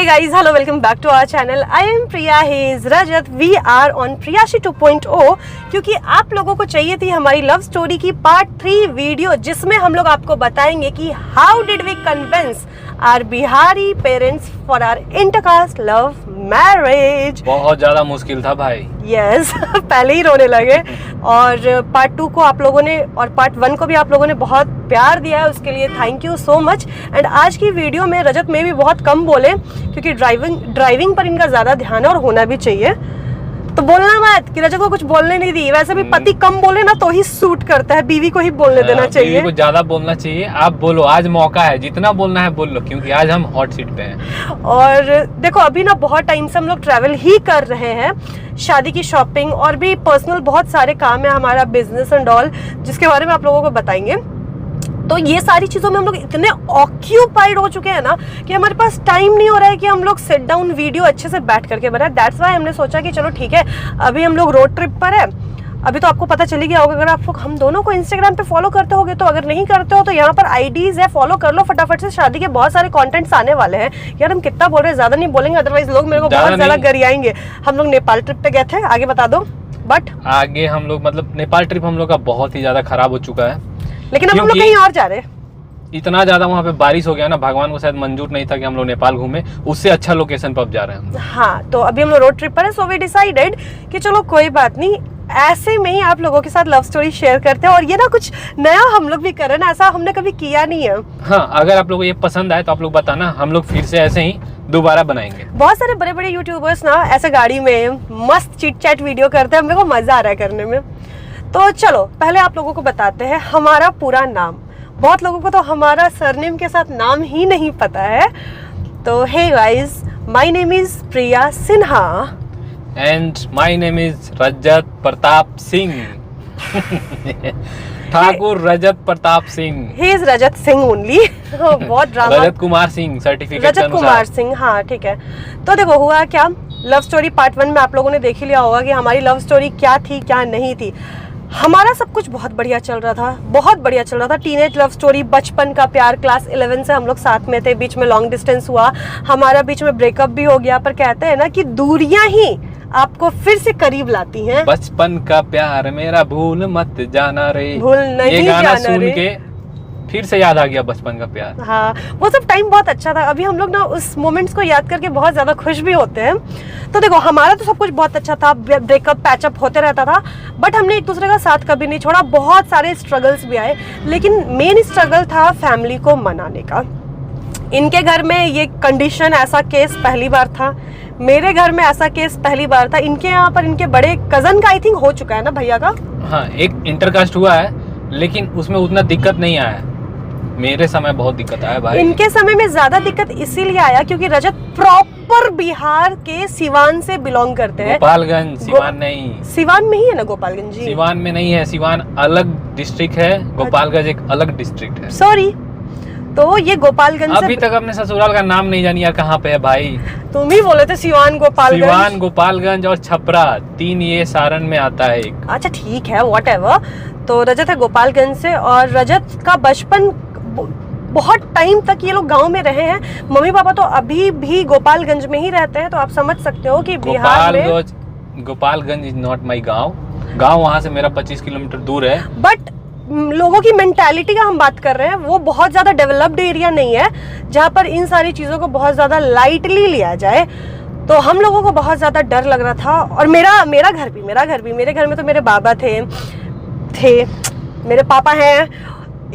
guys, hello, welcome back to our channel. I am Priya, he is Rajat. We are on Priyashi 2.0 क्योंकि आप लोगों को चाहिए थी हमारी लव स्टोरी की पार्ट 3 वीडियो, जिसमें हम लोग आपको बताएंगे कि how did we convince our Bihari parents for our intercaste love marriage. बहुत ज्यादा मुश्किल था भाई। यस पहले ही रोने लगे। और पार्ट 2 को आप लोगों ने और पार्ट 1 को भी आप लोगों ने बहुत प्यार दिया है, उसके लिए thank you so much. And आज की वीडियो में रजत में भी बहुत कम बोले क्योंकि ड्राइविंग पर इनका ज्यादा ध्यान है और होना भी चाहिए, तो बोलना मत कि रजत को कुछ बोलने नहीं दी। वैसे भी पति कम बोले ना तो ही सूट करता है, बीवी को ही बोलने देना चाहिए। बीवी को ज्यादा बोलना चाहिए। आप बोलो, आज मौका है, जितना बोलना है बोल लो, क्योंकि आज हम हॉट सीट पे हैं। और देखो अभी ना बहुत टाइम से हम लोग ट्रैवल ही कर रहे हैं, शादी की शॉपिंग और भी पर्सनल बहुत सारे काम है, हमारा बिजनेस एंड ऑल, जिसके बारे में आप लोगों को बताएंगे। तो ये सारी चीजों में हम लोग इतने ऑक्यूपाइड हो चुके हैं ना कि हमारे पास टाइम नहीं हो रहा है कि हम लोग सिट डाउन वीडियो अच्छे से बैठ करके बनाए। दैट्स व्हाई हमने सोचा कि चलो ठीक है, अभी हम लोग रोड ट्रिप पर है। अभी तो आपको पता चली गया होगा, अगर आप लोग हम दोनों को इंस्टाग्राम पे फॉलो करते होगे तो, अगर नहीं करते हो तो यहाँ पर आईडीज है, फॉलो कर लो फटाफट से। शादी के बहुत सारे कंटेंट्स आने वाले हैं। यार हम कितना बोल रहे हैं, ज्यादा नहीं बोलेंगे अदरवाइज लोग मेरे को बहुत ज्यादा गरियाएंगे। हम लोग नेपाल ट्रिप पे गए थे, आगे बता दो। बट आगे हम लोग मतलब नेपाल ट्रिप हम लोग का बहुत ही ज्यादा खराब हो चुका है, लेकिन अब हम लोग कहीं और जा रहे हैं। इतना ज्यादा वहाँ पे बारिश हो गया ना, भगवान को शायद मंजूर नहीं था कि हम लोग नेपाल घूमे, उससे अच्छा लोकेशन पर अब जा रहे हैं। हाँ, तो अभी हम लोग रोड ट्रिप पर है, सो वी डिसाइडेड कि चलो कोई बात नहीं, ऐसे में ही आप लोगों के साथ लव स्टोरी शेयर करते हैं। और ये ना कुछ नया हम लोग भी कर रहे हैं, ऐसा हमने कभी किया नहीं है। हाँ, अगर आप लोगों को ये पसंद आए तो आप लोग बताना, हम लोग फिर से ऐसे ही दोबारा बनाएंगे। बहुत सारे बड़े बड़े यूट्यूबर्स ना ऐसे गाड़ी में मस्त चिट चैट वीडियो करते हैं, मेरे को मजा आ रहा है करने में। तो चलो पहले आप लोगों को बताते हैं हमारा पूरा नाम। बहुत लोगों को तो हमारा सरनेम के साथ नाम ही नहीं पता है। तो hey guys, my name is Priya Sinha and my name is Rajat Pratap Singh Thakur Rajat Pratap Singh. He is Rajat Singh only बहुत ड्रामा। रजत कुमार सिंह सर्टिफिकेट रजत कुमार सिंह, हाँ ठीक है। तो देखो हुआ क्या, लव स्टोरी पार्ट 1 में आप लोगों ने देख ही लिया होगा कि हमारी लव स्टोरी क्या थी क्या नहीं थी। हमारा सब कुछ बहुत बढ़िया चल रहा था, बहुत बढ़िया चल रहा था। टीनेज लव स्टोरी, बचपन का प्यार, क्लास 11 से हम लोग साथ में थे, बीच में लॉन्ग डिस्टेंस हुआ, हमारा बीच में ब्रेकअप भी हो गया। पर कहते हैं ना कि दूरियां ही आपको फिर से करीब लाती हैं। बचपन का प्यार मेरा भूल मत जाना रे, भूल नहीं ये गाना जाना सुन रे। के फिर से याद आ गया बचपन का प्यार। हाँ, वो सब टाइम बहुत अच्छा था। अभी हम लोग ना उस मोमेंट्स को याद करके बहुत ज्यादा खुश भी होते हैं। तो देखो हमारा तो सब कुछ बहुत अच्छा था, ब्रेकअप पैचअप होते रहता था, बट हमने एक दूसरे का साथ कभी नहीं छोड़ा। बहुत सारे स्ट्रगल्स भी आए, लेकिन मेन स्ट्रगल था फैमिली को मनाने का। इनके घर में ये कंडीशन, ऐसा केस पहली बार था, मेरे घर में ऐसा केस पहली बार था। इनके यहाँ पर इनके बड़े कजन का आई थिंक हो चुका है ना भैया का। हाँ, एक इंटरकास्ट हुआ है, लेकिन उसमें उतना दिक्कत नहीं आया। मेरे समय बहुत दिक्कत आया भाई। इनके समय में ज्यादा दिक्कत इसीलिए आया क्योंकि रजत प्रॉपर बिहार के सिवान से बिलोंग करते हैं। गोपालगंज, सिवान नहीं। सिवान में ही है ना गोपालगंज जी? सिवान में नहीं है, सिवान अलग डिस्ट्रिक्ट है, गोपालगंज एक अलग डिस्ट्रिक्ट है। सॉरी, तो ये गोपालगंज अभी तक अपने ससुराल का नाम नहीं जानी यार, कहाँ पे है भाई? तुम ही बोले थे सिवान गोपालगंज। सिवान, गोपालगंज और छपरा, 3 ये सारण में आता है एक। अच्छा ठीक है, व्हाटएवर। तो रजत है गोपालगंज से, और रजत का बचपन बहुत टाइम तक ये लोग गांव में रहे हैं। मम्मी पापा तो अभी भी गोपालगंज में ही रहते हैं, तो आप समझ सकते हो कि बिहार में गोपालगंज इज नॉट माई गाँव। वहाँ से मेरा 25 किलोमीटर दूर है। बट लोगों की मेंटालिटी का हम बात कर रहे हैं, वो बहुत ज्यादा डेवलप्ड एरिया नहीं है जहाँ पर इन सारी चीजों को बहुत ज्यादा लाइटली लिया जाए। तो हम लोगों को बहुत ज्यादा डर लग रहा था। और मेरा घर भी मेरे घर में तो मेरे बाबा थे, मेरे पापा हैं।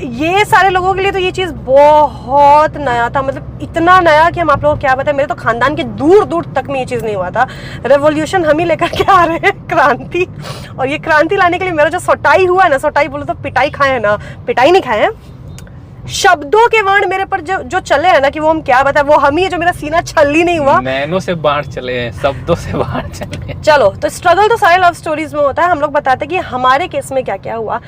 ये सारे लोगों के लिए तो ये चीज बहुत नया था, मतलब इतना नया कि हम आप लोगों को क्या बताएं। मेरे तो खानदान के दूर दूर तक में ये चीज नहीं हुआ था। रेवोल्यूशन हम ही लेकर के आ रहे हैं, क्रांति। और ये क्रांति लाने के लिए मेरा जो सोटाई हुआ है ना, सोटाई बोलो तो पिटाई खाए हैं ना, पिटाई नहीं खाए हैं, शब्दों के बाण मेरे पर जो चले हैं ना, कि वो हम क्या बताएं, वो हम ही है। जो मेरा सीना छल्ली नहीं हुआ, नैनो से बाढ़ चले हैं, शब्दों से बाढ़ चले। चलो, तो स्ट्रगल तो सारे लव स्टोरीज में होता है। हम लोग बताते कि हमारे केस में क्या क्या हुआ।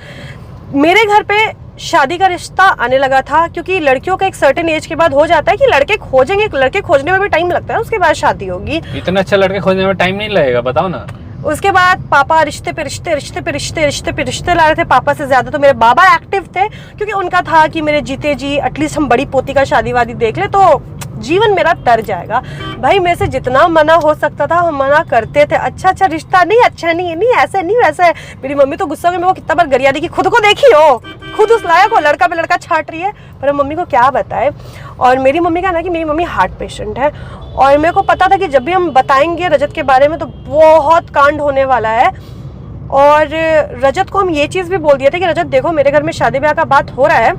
मेरे घर पे शादी का रिश्ता आने लगा था, क्योंकि लड़कियों का एक सर्टेन एज के बाद हो जाता है कि लड़के खोजेंगे, लड़के खोजने में भी टाइम लगता है, उसके बाद शादी होगी। इतना अच्छा लड़के खोजने में टाइम नहीं लगेगा, बताओ ना। उसके बाद पापा रिश्ते पे रिश्ते ला रहे थे। पापा से ज्यादा तो मेरे बाबा एक्टिव थे, क्योंकि उनका था कि मेरे जीते जी एटलीस्ट हम बड़ी पोती का शादी वादी देख ले, तो जीवन मेरा तर जाएगा। भाई मेरे से जितना मना हो सकता था हम मना करते थे, अच्छा रिश्ता नहीं, अच्छा नहीं ऐसे नहीं वैसे। मेरी मम्मी तो गुस्सा में मेरे को कितना बार गरिया दी कि खुद को देखी हो, खुद उस लायक हो, लड़का पे लड़का छाट रही है, पर मम्मी को क्या बताए। और मेरी मम्मी का ना कि मेरी मम्मी हार्ट पेशेंट है, और मेरे को पता था कि जब भी हम बताएंगे रजत के बारे में तो बहुत कांड होने वाला है। और रजत को हम ये चीज़ भी बोल दिए थे कि रजत देखो मेरे घर में शादी ब्याह का बात हो रहा है,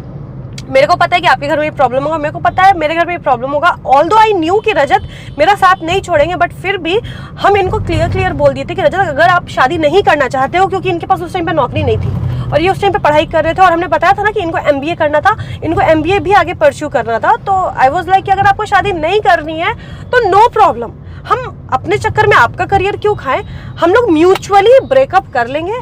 मेरे को पता है कि आपके घर में ये प्रॉब्लम होगा, मेरे को पता है मेरे घर में ये प्रॉब्लम होगा। ऑल्दो आई न्यू कि रजत मेरा साथ नहीं छोड़ेंगे, बट फिर भी हम इनको क्लियर बोल दिए थे कि रजत अगर आप शादी नहीं करना चाहते हो, क्योंकि इनके पास उस टाइम पे नौकरी नहीं थी और ये उस टाइम पे पढ़ाई कर रहे थे, और हमने बताया था ना कि इनको MBA करना था, इनको MBA भी आगे परस्यू करना था। तो आई वॉज लाइक कि अगर आपको शादी नहीं करनी है तो नो प्रॉब्लम, हम अपने चक्कर में आपका करियर क्यों खाएं, हम लोग म्यूचुअली ब्रेकअप कर लेंगे,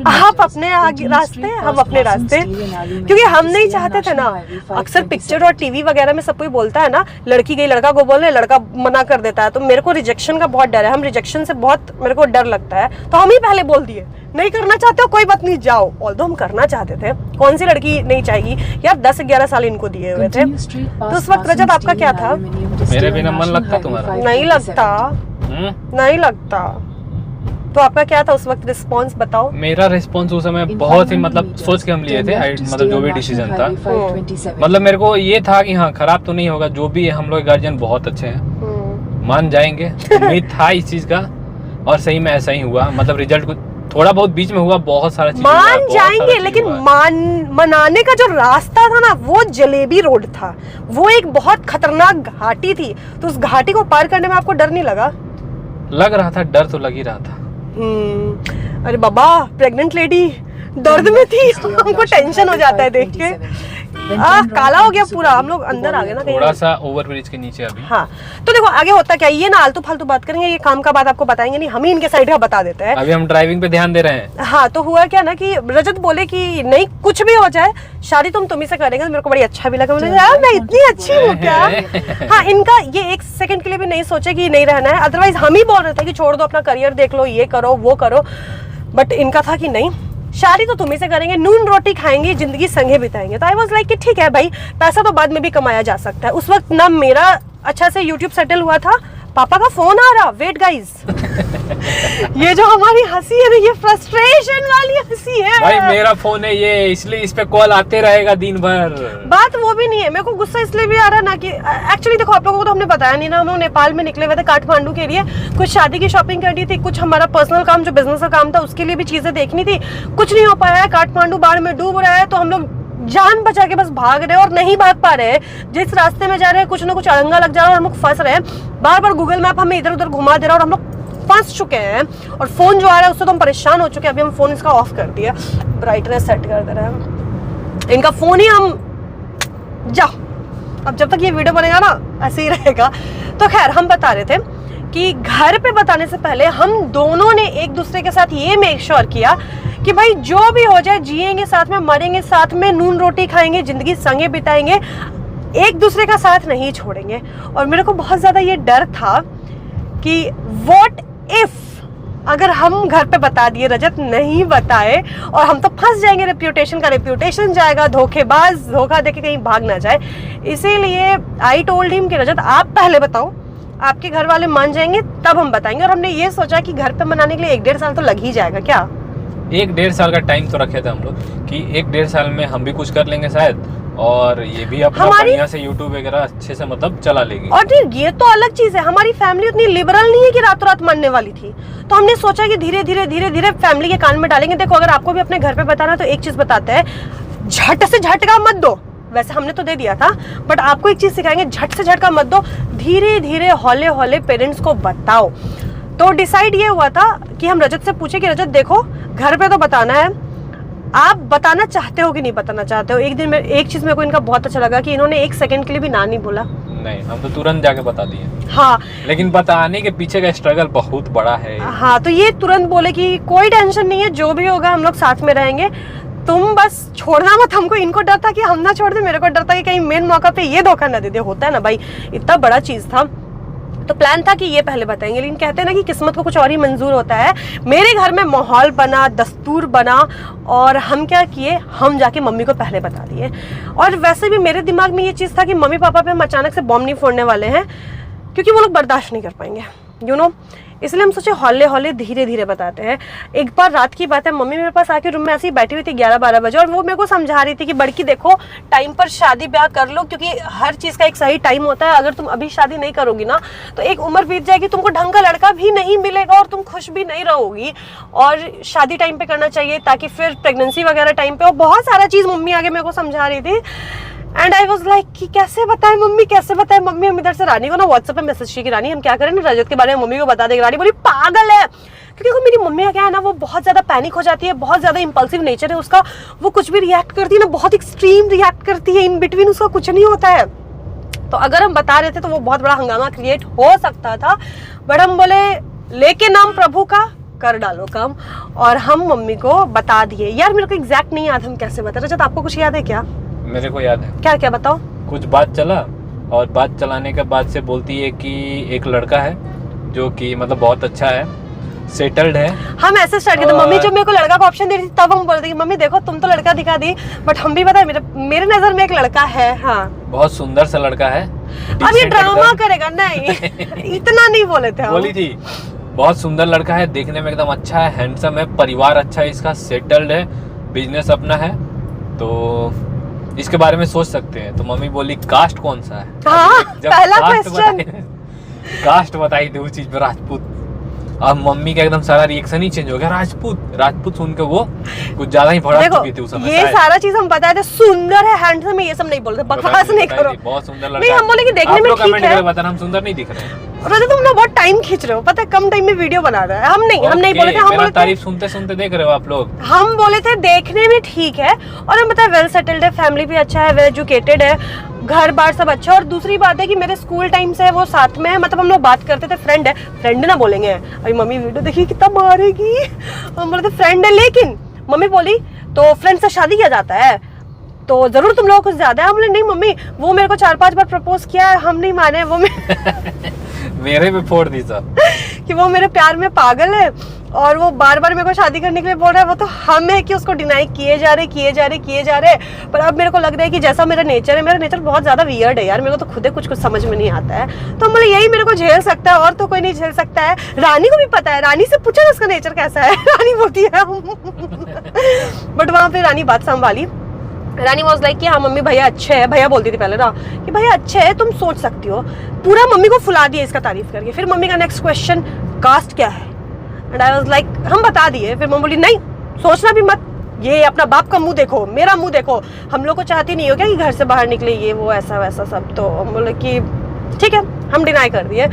आप अपने आगे रास्ते हम अपने रास्ते। क्योंकि हम नहीं चाहते थे ना, अक्सर पिक्चर और टीवी वगैरह में सब कोई बोलता है ना, लड़की गई लड़का को बोलने, लड़का मना कर देता है। तो मेरे को रिजेक्शन का बहुत डर है, हम रिजेक्शन से बहुत मेरे को डर लगता है, तो हम ही पहले बोल दिए नहीं करना चाहते हो कोई बात नहीं जाओ। ऑल्दो हम करना चाहते थे, कौन सी लड़की नहीं चाहेगी यार, 10-11 साल इनको दिए हुए थे। तो उस वक्त रजत आपका क्या था? मेरे बिना मन लगता तुम्हारा? नहीं लगता, नहीं लगता। तो आपका क्या था उस वक्त रिस्पॉन्स बताओ? मेरा रिस्पॉन्स उस समय बहुत ही मतलब सोच के हम लिए थे, मतलब जो भी डिसीजन था, मतलब मेरे को ये था कि हाँ खराब तो नहीं होगा, जो भी है हम लोग गार्जियन बहुत अच्छे हैं, मान जाएंगे। उम्मीद था इस चीज का, और सही में ऐसा ही हुआ। मतलब रिजल्ट कुछ थोड़ा बहुत बीच में हुआ, बहुत सारा चीज मान जाएंगे, लेकिन मनाने का जो रास्ता था ना वो जलेबी रोड था, वो एक बहुत खतरनाक घाटी थी। तो उस घाटी को पार करने में आपको डर नहीं लगा? लग रहा था, डर तो लग ही रहा था। अरे बाबा प्रेग्नेंट लेडी दर्द में थी, हमको टेंशन हो जाता है देख के। काला हो गया पूरा, हम लोग अंदर आ गए ना थोड़ा सा ओवरब्रिज के नीचे अभी। हाँ तो देखो आगे होता क्या, ये ना आलतू फालतू बात करेंगे, ये काम का बात आपको बताएंगे नहीं, हम ही इनके साइड का बता देते हैं। अभी हम ड्राइविंग पे ध्यान दे रहे हैं। हाँ तो हुआ क्या ना कि रजत बोले कि नहीं कुछ भी हो जाए शादी तुम तुम्ही से करेंगे। तो मेरे को बड़ी अच्छा भी लगा, मैंने कहा मैं इतनी अच्छी हूँ क्या? हाँ इनका ये एक सेकंड के लिए भी नहीं सोचे कि नहीं रहना है, अदरवाइज हम ही बोल रहे थे कि छोड़ दो अपना करियर देख लो, ये करो वो करो, बट इनका था कि नहीं शादी तो तुम्ही से करेंगे, नून रोटी खाएंगे, जिंदगी संगे बिताएंगे। तो आई वाज लाइक कि ठीक है भाई, पैसा तो बाद में भी कमाया जा सकता है। उस वक्त ना मेरा अच्छा से यूट्यूब सेटल हुआ था, पापा का फोन आ रहा, वेट गाइस ये जो हमारी हंसी है ना, ये फ्रस्ट्रेशन वाली हंसी है भाई। मेरा फोन है ये, इसलिए इस पे कॉल आते रहेगा दिन भर। बात वो भी नहीं है, मेरे को गुस्सा इसलिए भी आ रहा है ना कि एक्चुअली देखो आप लोगों को तो हमने बताया नहीं ना, हम लोग नेपाल में निकले हुए थे काठमांडू के लिए, कुछ शादी की शॉपिंग करनी थी, कुछ हमारा पर्सनल काम जो बिजनेस का काम था उसके लिए भी चीजें देखनी थी, कुछ नहीं हो पाया है। काठमांडू बाढ़ में डूब रहा है, तो हम लोग जान बचा के बस भाग रहे हैं और नहीं भाग पा रहे हैं। जिस रास्ते में जा रहे हैं कुछ ना कुछ अड़ंगा लग जा रहा है और हम लोग फंस रहे हैं, बार बार गूगल मैप हमें इधर उधर घुमा दे रहा है और हम लोग फंस चुके हैं। और फोन जो आ रहा है उससे तो हम परेशान हो चुके हैं। अभी हम फोन इसका ऑफ कर दिया, ब्राइटनेस सेट कर दे रहे हैं, इनका फोन ही हम जाओ, अब जब तक ये वीडियो बनेगा ना ऐसे ही रहेगा। तो खैर हम बता रहे थे कि घर पे बताने से पहले हम दोनों ने एक दूसरे के साथ ये मेक श्योर किया कि भाई जो भी हो जाए जिएंगे साथ में, मरेंगे साथ में, नून रोटी खाएंगे, जिंदगी संगे बिताएंगे, एक दूसरे का साथ नहीं छोड़ेंगे। और मेरे को बहुत ज्यादा ये डर था कि व्हाट इफ अगर हम घर पे बता दिए, रजत नहीं बताए और हम तो फंस जाएंगे, रेप्यूटेशन का रेप्यूटेशन जाएगा, धोखेबाज धोखा देके कहीं भाग ना जाए। इसीलिए आई टोल्ड हिम कि रजत आप पहले बताओ, आपके घर वाले मान जाएंगे तब हम बताएंगे। और हमने ये सोचा कि घर पे मनाने के लिए 1-1.5 साल तो लग ही जाएगा। क्या 1-1.5 साल का टाइम तो रखे थे हम लोग कि 1-1.5 साल में हम भी कुछ कर लेंगे शायद, और ये भी अपना बढ़िया से यूट्यूब वगैरह अच्छे से मतलब चला लेगी। और ये तो अलग चीज है, हमारी फैमिली उतनी लिबरल नहीं है कि रातों रात मानने वाली थी। तो हमने सोचा कि धीरे धीरे फैमिली के कान में डालेंगे। देखो अगर आपको भी अपने घर पे बताना तो एक चीज बताते हैं, झट से झटका मत दो। वैसे हमने तो दे दिया था, बट आपको एक चीज सिखाएंगे, झट से झटका मत दो, धीरे धीरे हौले हौले पेरेंट्स को बताओ। तो डिसाइड ये हुआ था कि हम रजत से पूछे कि रजत देखो घर पे तो बताना है, आप बताना चाहते हो कि नहीं बताना चाहते हो। एक दिन में एक चीज मेरे को इनका बहुत अच्छा लगा कि इन्होंने 1 सेकंड के लिए भी ना नहीं बोला। नहीं, हम तो तुरंत जाके बता दिए। हाँ, लेकिन बताने के पीछे का स्ट्रगल बहुत बड़ा है। हाँ, तो ये तुरंत बोले कि कोई टेंशन नहीं है, जो भी होगा हम लोग साथ में रहेंगे, तुम बस छोड़ना मत हमको। इनको डर था कि हम ना छोड़ दे, मेरे को डर था कि कहीं मेन मौका पे ये धोखा ना दे दे। होता है ना भाई, इतना बड़ा चीज था। तो प्लान था कि ये पहले बताएंगे, लेकिन कहते हैं ना कि किस्मत को कुछ और ही मंजूर होता है। मेरे घर में माहौल बना, दस्तूर बना, और हम क्या किए, हम जाके मम्मी को पहले बता दिए। और वैसे भी मेरे दिमाग में ये चीज़ था कि मम्मी पापा पे हम अचानक से बॉम्ब नहीं फोड़ने वाले हैं, क्योंकि वो लोग बर्दाश्त नहीं कर पाएंगे, यू नो। इसलिए हम सोचे हौले हौले धीरे धीरे बताते हैं। एक बार रात की बात है, मम्मी मेरे पास आके रूम में ऐसे ही बैठी हुई थी 11-12 बजे, और वो मेरे को समझा रही थी कि बड़की देखो, टाइम पर शादी ब्याह कर लो, क्योंकि हर चीज़ का एक सही टाइम होता है। अगर तुम अभी शादी नहीं करोगी ना तो एक उम्र बीत जाएगी, तुमको ढंग का लड़का भी नहीं मिलेगा और तुम खुश भी नहीं रहोगी। और शादी टाइम पे करना चाहिए, ताकि फिर प्रेगनेंसी वगैरह टाइम पे। और बहुत सारा चीज़ मम्मी आगे मेरे को समझा रही थी। एंड आई वॉज लाइक कि कैसे बताएं मम्मी, कैसे बताएं मम्मी। हम इधर से रानी को ना व्हाट्सएप पे मैसेज की, रानी हम क्या करें ना, रजत के बारे में मम्मी को बता देंगे। रानी बोली पागल है, क्योंकि देखो मेरी मम्मी का क्या है ना, वो बहुत ज्यादा पैनिक हो जाती है, बहुत ज्यादा इंपल्सिव नेचर है उसका। वो कुछ भी रिएक्ट करती है ना, बहुत एक्सट्रीम रिएक्ट करती है, इन बिटवीन उसका कुछ नहीं होता है। तो अगर हम बता रहे थे तो वो बहुत बड़ा हंगामा क्रिएट हो सकता था, बट हम बोले लेके नाम प्रभु का कर डालो काम, और हम मम्मी को बता दिए। यार मेरे को एग्जैक्ट नहीं याद हम कैसे बता रहे। आपको कुछ याद है क्या? मेरे को याद है। क्या क्या बताओ? कुछ बात चला, और बात चलाने के बाद से बोलती है कि एक लड़का है जो कि मतलब बहुत अच्छा है, सेटल्ड है। हम ऐसे स्टार्ट किए थे, मम्मी जब मेरे को लड़का का ऑप्शन दे रही थी तब हम बोल रहे थे कि मम्मी देखो तुम तो लड़का दिखा दी, बट हम भी पता है मेरे नजर में एक लड़का है। हाँ, बहुत सुंदर सा लड़का है। अब ये ड्रामा करेगा नहीं इतना नहीं बोले थे हम। बोली थी बहुत सुंदर लड़का है, देखने में एकदम अच्छा है, हैंडसम है, परिवार अच्छा है इसका, सेटल्ड है, बिजनेस अपना है, तो इसके बारे में सोच सकते हैं। तो मम्मी बोली कास्ट कौन सा है? हाँ, पहला क्वेश्चन कास्ट बताई थी उस चीज पे, राजपूत। अब मम्मी का एकदम सारा रिएक्शन ही चेंज हो गया। राजपूत सुन के वो कुछ ज्यादा ही भड़क चुकी थी उस समय। ये सारा चीज हम बताए थे, सुंदर है, हैंडसम है, ये सब नहीं बोलते, बकवास नहीं करो। बहुत सुंदर लड़का नहीं, हम बोले कि देखने में ठीक है, बताना हम सुंदर नहीं दिख रहे हैं। रजत तुम ना बहुत टाइम खींच रहे हो, पता है कम टाइम में वीडियो बना रहा है। हम नहीं बोले थे, हम बोले तारीफ सुनते सुनते देख रहे हो आप लोग। हम बोले थे देखने में ठीक है, और हम बताए वेल सेटल्ड है, फैमिली भी अच्छा है, वेल एजुकेटेड है, घर बार सब अच्छा। और दूसरी बात है कि मेरे स्कूल टाइम से वो साथ में है, मतलब हम लोग बात करते थे, फ्रेंड है। फ्रेंड ना बोलेंगे, अभी मम्मी वीडियो देखी कितना मारेगी। हम बोले थे फ्रेंड है, लेकिन मम्मी बोली तो फ्रेंड से शादी किया जाता है तो जरूर तुम लोग कुछ ज्यादा है। हम बोले नहीं मम्मी, वो मेरे को 4-5 बार प्रपोज किया है, हम नहीं माने। वो मेरे पे फोड़ दी सब कि वो मेरे प्यार में पागल है, और वो बार बार मेरे को शादी करने के लिए बोल रहा है। वो तो हम है कि उसको डिनाई किए जा रहे। पर अब मेरे को लग रहा है कि जैसा मेरा नेचर बहुत ज्यादा वियर्ड है यार, मेरे को तो खुद कुछ समझ में नहीं आता है। तो मतलब यही मेरे को झेल सकता है, और तो कोई नहीं झेल सकता है। रानी को भी पता है, रानी से पूछा ना उसका नेचर कैसा है। रानी बोलती है बट वहां पे रानी बात संभाली। रानी वॉज लाइक कि हाँ मम्मी भैया अच्छे है, भैया बोलती थी पहले ना कि भैया अच्छे है, तुम सोच सकती हो। पूरा मम्मी को फुला दिया इसका तारीफ करके। फिर मम्मी का नेक्स्ट क्वेश्चन, कास्ट क्या है? एंड आई वाज लाइक हम बता दिए। फिर मम्मी बोली नहीं सोचना भी मत, ये अपना बाप का मुंह देखो, मेरा मुंह देखो, हम लोग को चाहती नहीं हो क्या कि घर से बाहर निकले, ये वो ऐसा वैसा सब। तो हम बोले कि ठीक है, हम डिनाई कर दिए।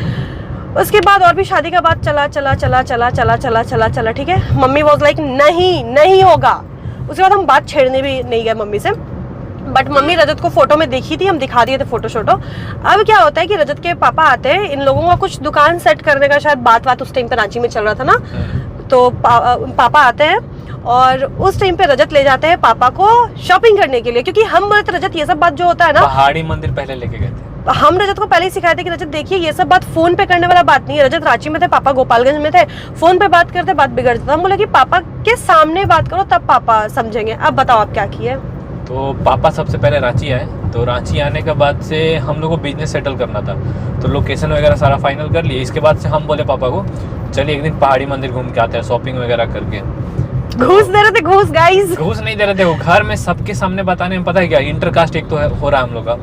उसके बाद और भी शादी का बात चला, ठीक है। मम्मी वॉज लाइक नहीं होगा। उसके बाद हम बात छेड़ने भी नहीं गए मम्मी से, बट मम्मी रजत को फोटो में देखी थी, हम दिखा दिए थे फोटो। अब क्या होता है कि रजत के पापा आते हैं, इन लोगों का कुछ दुकान सेट करने का शायद बात उस टाइम पे रांची में चल रहा था ना, तो पापा आते हैं और उस टाइम पे रजत ले जाते हैं पापा को शॉपिंग करने के लिए, क्योंकि हम बोले थे रजत ये सब बात जो होता है ना, पहाड़ी मंदिर पहले लेके गए थे। हम रजत को पहले ही सिखाए थे कि रजत देखिए ये सब बात फोन पे करने वाला बात नहीं है। रजत रांची में थे, पापा गोपालगंज में थे, फोन पे बात करते बात बिगड़ जाता। हम बोले कि पापा के सामने बात करो तब पापा समझेंगे। अब बताओ आप क्या किए? तो पापा सबसे पहले रांची आए, तो रांची आने के बाद से हम लोग को बिजनेस सेटल करना था, तो लोकेशन वगैरह सारा फाइनल कर लिए। इसके बाद से हम बोले पापा को चलिए एक दिन पहाड़ी मंदिर घूम के आते हैं, शॉपिंग वगैरह करके। घूस दे रहे थे, घूस गाइस, घूस नहीं दे रहे थे, वो घर में सबके सामने बताने में पता है क्या, इंटरकास्ट एक तो हो रहा है हम लोग का,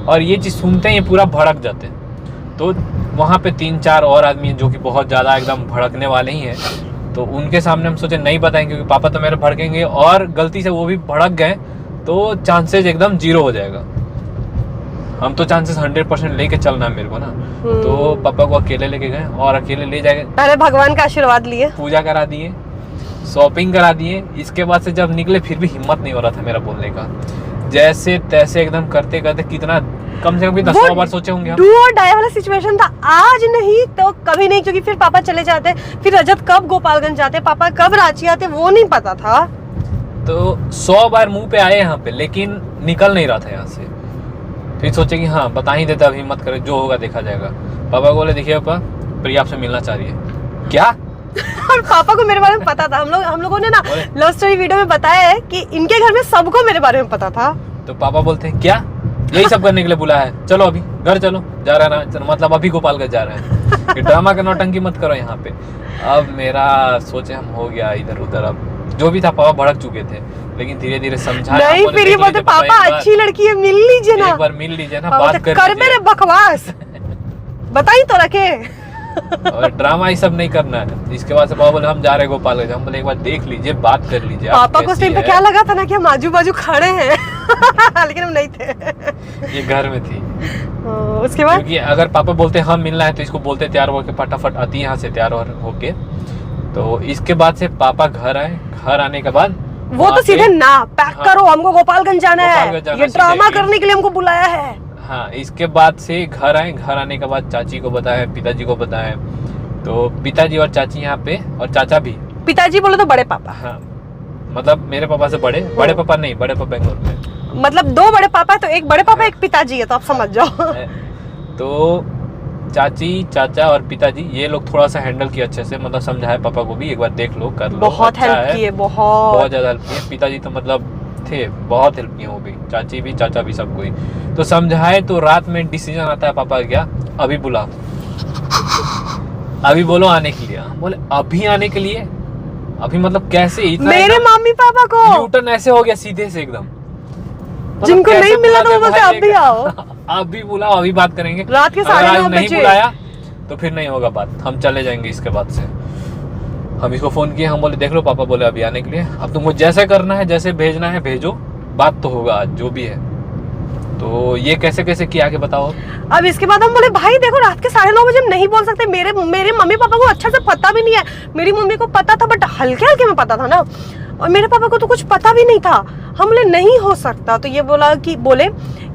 और ये चीज़ सुनते हैं ये पूरा भड़क जाते हैं। तो वहाँ पे 3-4 और आदमी हैं जो कि बहुत ज़्यादा एकदम भड़कने वाले ही हैं, तो उनके सामने हम सोचे नहीं बताएंगे क्योंकि पापा तो मेरे भड़केंगे, और गलती से वो भी भड़क गए तो चांसेस एकदम 0 हो जाएगा। हम तो चांसेस 100% लेके चलना है मेरे को ना। तो पापा को अकेले लेके गए, और अकेले ले जाए, पहले भगवान का आशीर्वाद लिए, पूजा करा दिए, शॉपिंग करा दिए। इसके बाद से जब निकले फिर भी हिम्मत नहीं हो रहा था मेरा बोलने का, जैसे तैसे एकदम करते करते कितना कम से कम 10 बार सोचे होंगे। डू और डाई वाला सिचुएशन था, आज नहीं तो कभी नहीं, क्योंकि फिर पापा चले जाते, फिर रजत कब गोपालगंज जाते, पापा कब रांची आते, वो नहीं पता था। तो 100 बार मुंह पे आए यहाँ पे, लेकिन निकल नहीं रहा था यहाँ से। फिर सोचे कि हाँ बता ही देता, अभी मत करे, जो होगा देखा जाएगा। पापा बोले देखिए पापा, प्रिया आपसे मिलना चाह रही है। क्या? और पापा को मेरे बारे में पता था। हम लोगों ने ना लव स्टोरी वीडियो में बताया है कि इनके घर में सबको मेरे बारे में पता था। तो पापा बोलते हैं क्या, यही सब करने के लिए बुलाया है, चलो अभी घर चलो, जा रहा है ना, मतलब अभी गोपालगंज जा रहा है, ड्रामा का नौटंकी मत करो यहाँ पे। अब मेरा सोचे हम हो गया इधर उधर, अब जो भी था पापा भड़क चुके थे, लेकिन धीरे धीरे समझा। नहीं फिर ये बोलते पापा अच्छी लड़की है, मिल लीजिए ना, एक बार मिल लीजिए ना, बात कर मेरे बकवास बताई तो रखे। और ड्रामा ये सब नहीं करना है। इसके बाद से पापा बोले हम जा रहे हैं गोपालगंज। हम बोले एक बार देख लीजिए, बात कर लीजिए। पापा को उस टाइम पे क्या लगा था ना कि हम आजू बाजू खड़े हैं लेकिन हम नहीं थे, ये घर में थी। उसके बाद क्योंकि अगर पापा बोलते हम मिलना है तो इसको बोलते तैयार होके फटाफट आती यहाँ से तैयार होके। तो इसके बाद से पापा घर आए, घर आने के बाद वो तो सीधे ना पैक करो, हमको गोपालगंज जाना है, ये ड्रामा करने के लिए हमको बुलाया है। हाँ, इसके बाद से घर आए, घर आने के बाद चाची को बताया, पिताजी को बताया। तो पिताजी और चाची यहाँ पे, और चाचा भी। पिताजी बोले तो बड़े पापा। हाँ, मतलब मेरे पापा से बड़े पापा नहीं, बड़े पापा बेंगलोर में। मतलब दो बड़े पापा है, तो एक बड़े पापा एक पिताजी है, तो आप समझ जाओ। तो चाची, चाचा और पिताजी ये लोग थोड़ा सा हैंडल किया अच्छे से, मतलब समझाया पापा को भी, एक बार देख लो, कर लो, बहुत हेल्प किए, बहुत ज्यादा हेल्प किए। पिताजी तो मतलब थे, बहुत हेल्प किए वो भी, चाची भी, चाचा भी, सब कोई। तो समझाए तो रात में डिसीजन आता है पापा का, क्या अभी बुलाओ, अभी बोलो आने के लिए। बोले अभी आने के लिए? अभी मतलब कैसे? इतना मेरे मम्मी पापा को यूटर्न ऐसे हो गया सीधे से एकदम, जिनको नहीं मिला तो वो बोलते अभी आओ, अभी बुलाओ, अभी बात करेंगे। रात के 9:30 नहीं बजे बुलाया तो फिर नहीं होगा बात, हम चले जाएंगे इसके बाद से। हम इसको फोन किए, हम बोले देख लो, पापा बोले अभी आने के लिए, अब तुमको जैसे करना है, जैसे भेजना है भेजो, बात तो होगा आज जो भी है। तो ये कैसे कैसे किया आगे बताओ। अब इसके बाद हम बोले भाई देखो रात के 9:30 बजे हम नहीं बोल सकते, मेरे मम्मी पापा को अच्छे से पता भी नहीं है। मेरी मम्मी को पता था बट हल्के हल्के में पता था ना, और मेरे पापा को तो कुछ पता भी नहीं था। हम बोले नहीं हो सकता, तो ये बोले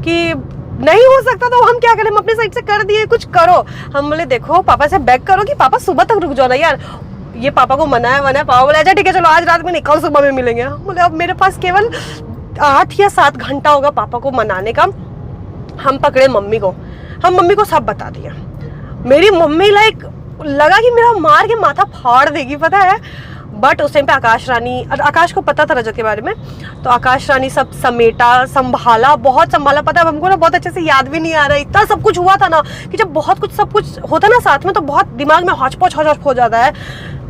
कि नहीं हो सकता, तो हम क्या करें, हम अपने साइड से कर दिए, कुछ करो। हम बोले देखो पापा से बेग करो कि पापा सुबह तक रुक जाओ ना यार। ये पापा को मनाया, पापा बोले अच्छा ठीक है चलो आज रात में नहीं, कल सुबह में मिलेंगे। बोले अब मेरे पास केवल 8 या 7 घंटा होगा पापा को मनाने का। हम पकड़े मम्मी को, हम मम्मी को सब बता दिया। मेरी मम्मी लगा कि मेरा मार के माथा फाड़ देगी, पता है। बट उस टाइम पे आकाश को पता था रजत के बारे में, तो आकाश रानी सब समेटा, संभाला, बहुत संभाला। पता है हमको ना बहुत अच्छे से याद भी नहीं आ रहा, इतना सब कुछ हुआ था ना कि जब सब कुछ होता ना साथ में तो बहुत दिमाग में हौच पौच हो जाता है।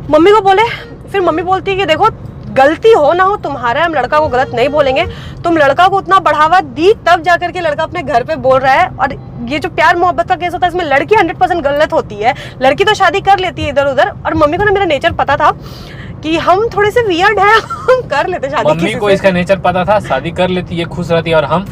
मम्मी को बोले, फिर मम्मी बोलती है कि देखो गलती हो ना हो तुम्हारा, हम लड़का को गलत नहीं बोलेंगे, तुम लड़का को उतना बढ़ावा दी तब जाकर के लड़का अपने घर पे बोल रहा है। और ये जो प्यार मोहब्बत का केस होता है इसमें लड़की 100% गलत होती है, लड़की तो शादी कर लेती है इधर उधर। और मम्मी को ना मेरा नेचर पता था कि हम थोड़े से वियर्ड हैं, हम कर लेते शादी। मम्मी को इसका नेचर पता था, शादी कर लेती है, खुश रहती है, और हम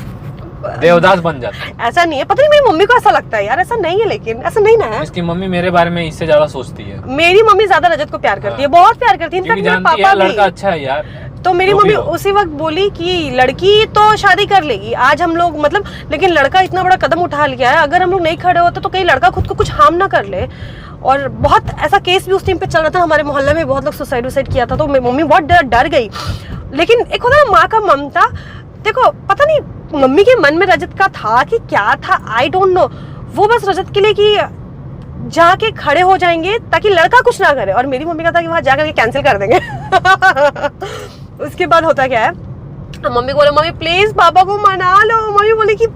देवदास बन जाते। ऐसा नहीं है, पता नहीं मेरी मम्मी को ऐसा लगता है यार, ऐसा नहीं है, लेकिन ऐसा नहीं ना है। इसकी मम्मी मेरे बारे में इससे ज्यादा सोचती है। मेरी मम्मी ज्यादा रजत को प्यार करती है, बहुत प्यार करती है, इनफैक्ट मेरे पापा भी। लड़का अच्छा है यार। तो मेरी मम्मी उसी वक्त बोली कि लड़की तो शादी कर लेगी, आज हम लोग मतलब, लेकिन लड़का इतना बड़ा कदम उठा लिया है, अगर हम लोग नहीं खड़े होते तो कहीं लड़का खुद को कुछ हार्म ना कर ले। और बहुत ऐसा केस भी उस टाइम पे चल रहा था, हमारे मोहल्ले में बहुत लोग सुसाइड किया था, तो मम्मी बहुत डर गई। लेकिन एक होता है माँ का ममता, देखो पता नहीं मम्मी के मन में रजत का था कि क्या था, आई डोंट नो। वो बस रजत के लिए कि जाके खड़े हो जाएंगे ताकि लड़का कुछ ना करे, और मेरी मम्मी का था कि वहां जाकर के कैंसिल कर देंगे। उसके बाद होता क्या है, मम्मी को बोले मम्मी प्लीज पापा को मना लो। मम्मी बोली कि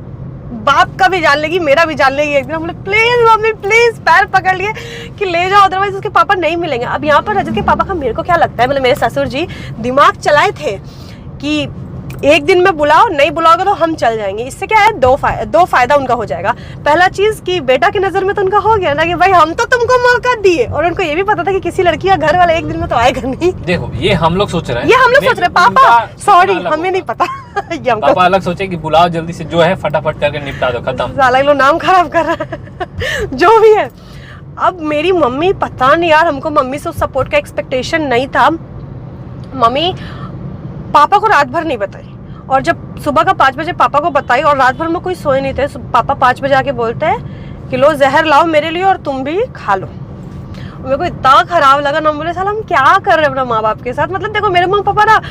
बाप का भी जान लेगी, मेरा भी जान लेगी एक दिन। बोले प्लीज मम्मी प्लीज, पैर पकड़ लिए कि ले जाओ, अदरवाइज उसके पापा नहीं मिलेंगे। अब यहाँ पर रजत के पापा का मेरे को क्या लगता है, मतलब मेरे ससुर जी दिमाग चलाए थे कि एक दिन में बुलाओ, नहीं बुलाओगे तो हम चल जाएंगे। इससे क्या है, दो फायदा उनका हो जाएगा। पहला चीज कि बेटा की नजर में तो उनका हो गया ना कि भाई हम तो तुमको मौका दिए, और उनको ये भी पता था कि किसी लड़की का घर वाला एक दिन में तो आएगा नहीं। देखो ये हम लोग सोच रहे हैं, ये हम लोग सोच रहे हैं, पापा सॉरी हमें नहीं पता। पापा अलग सोचे कि बुलाओ जल्दी से, जो है फटाफट करके निपटा दो, खत्म। साला लोग नाम खराब कर रहा है। जो भी है, अब मेरी मम्मी पता नहीं यार, हमको मम्मी से सपोर्ट का एक्सपेक्टेशन नहीं था। मम्मी पापा को रात भर नहीं बताई, और जब सुबह का 5 बजे पापा को बताई, और रात भर में कोई सोए नहीं थे, पापा 5 बजे आके बोलते हैं कि लो जहर लाओ मेरे लिए और तुम भी खा लो। मेरे को इतना खराब लगा ना, बोले साला हम क्या कर रहे हैं अपना माँ बाप के साथ। मतलब देखो मेरे मम्मी पापा ना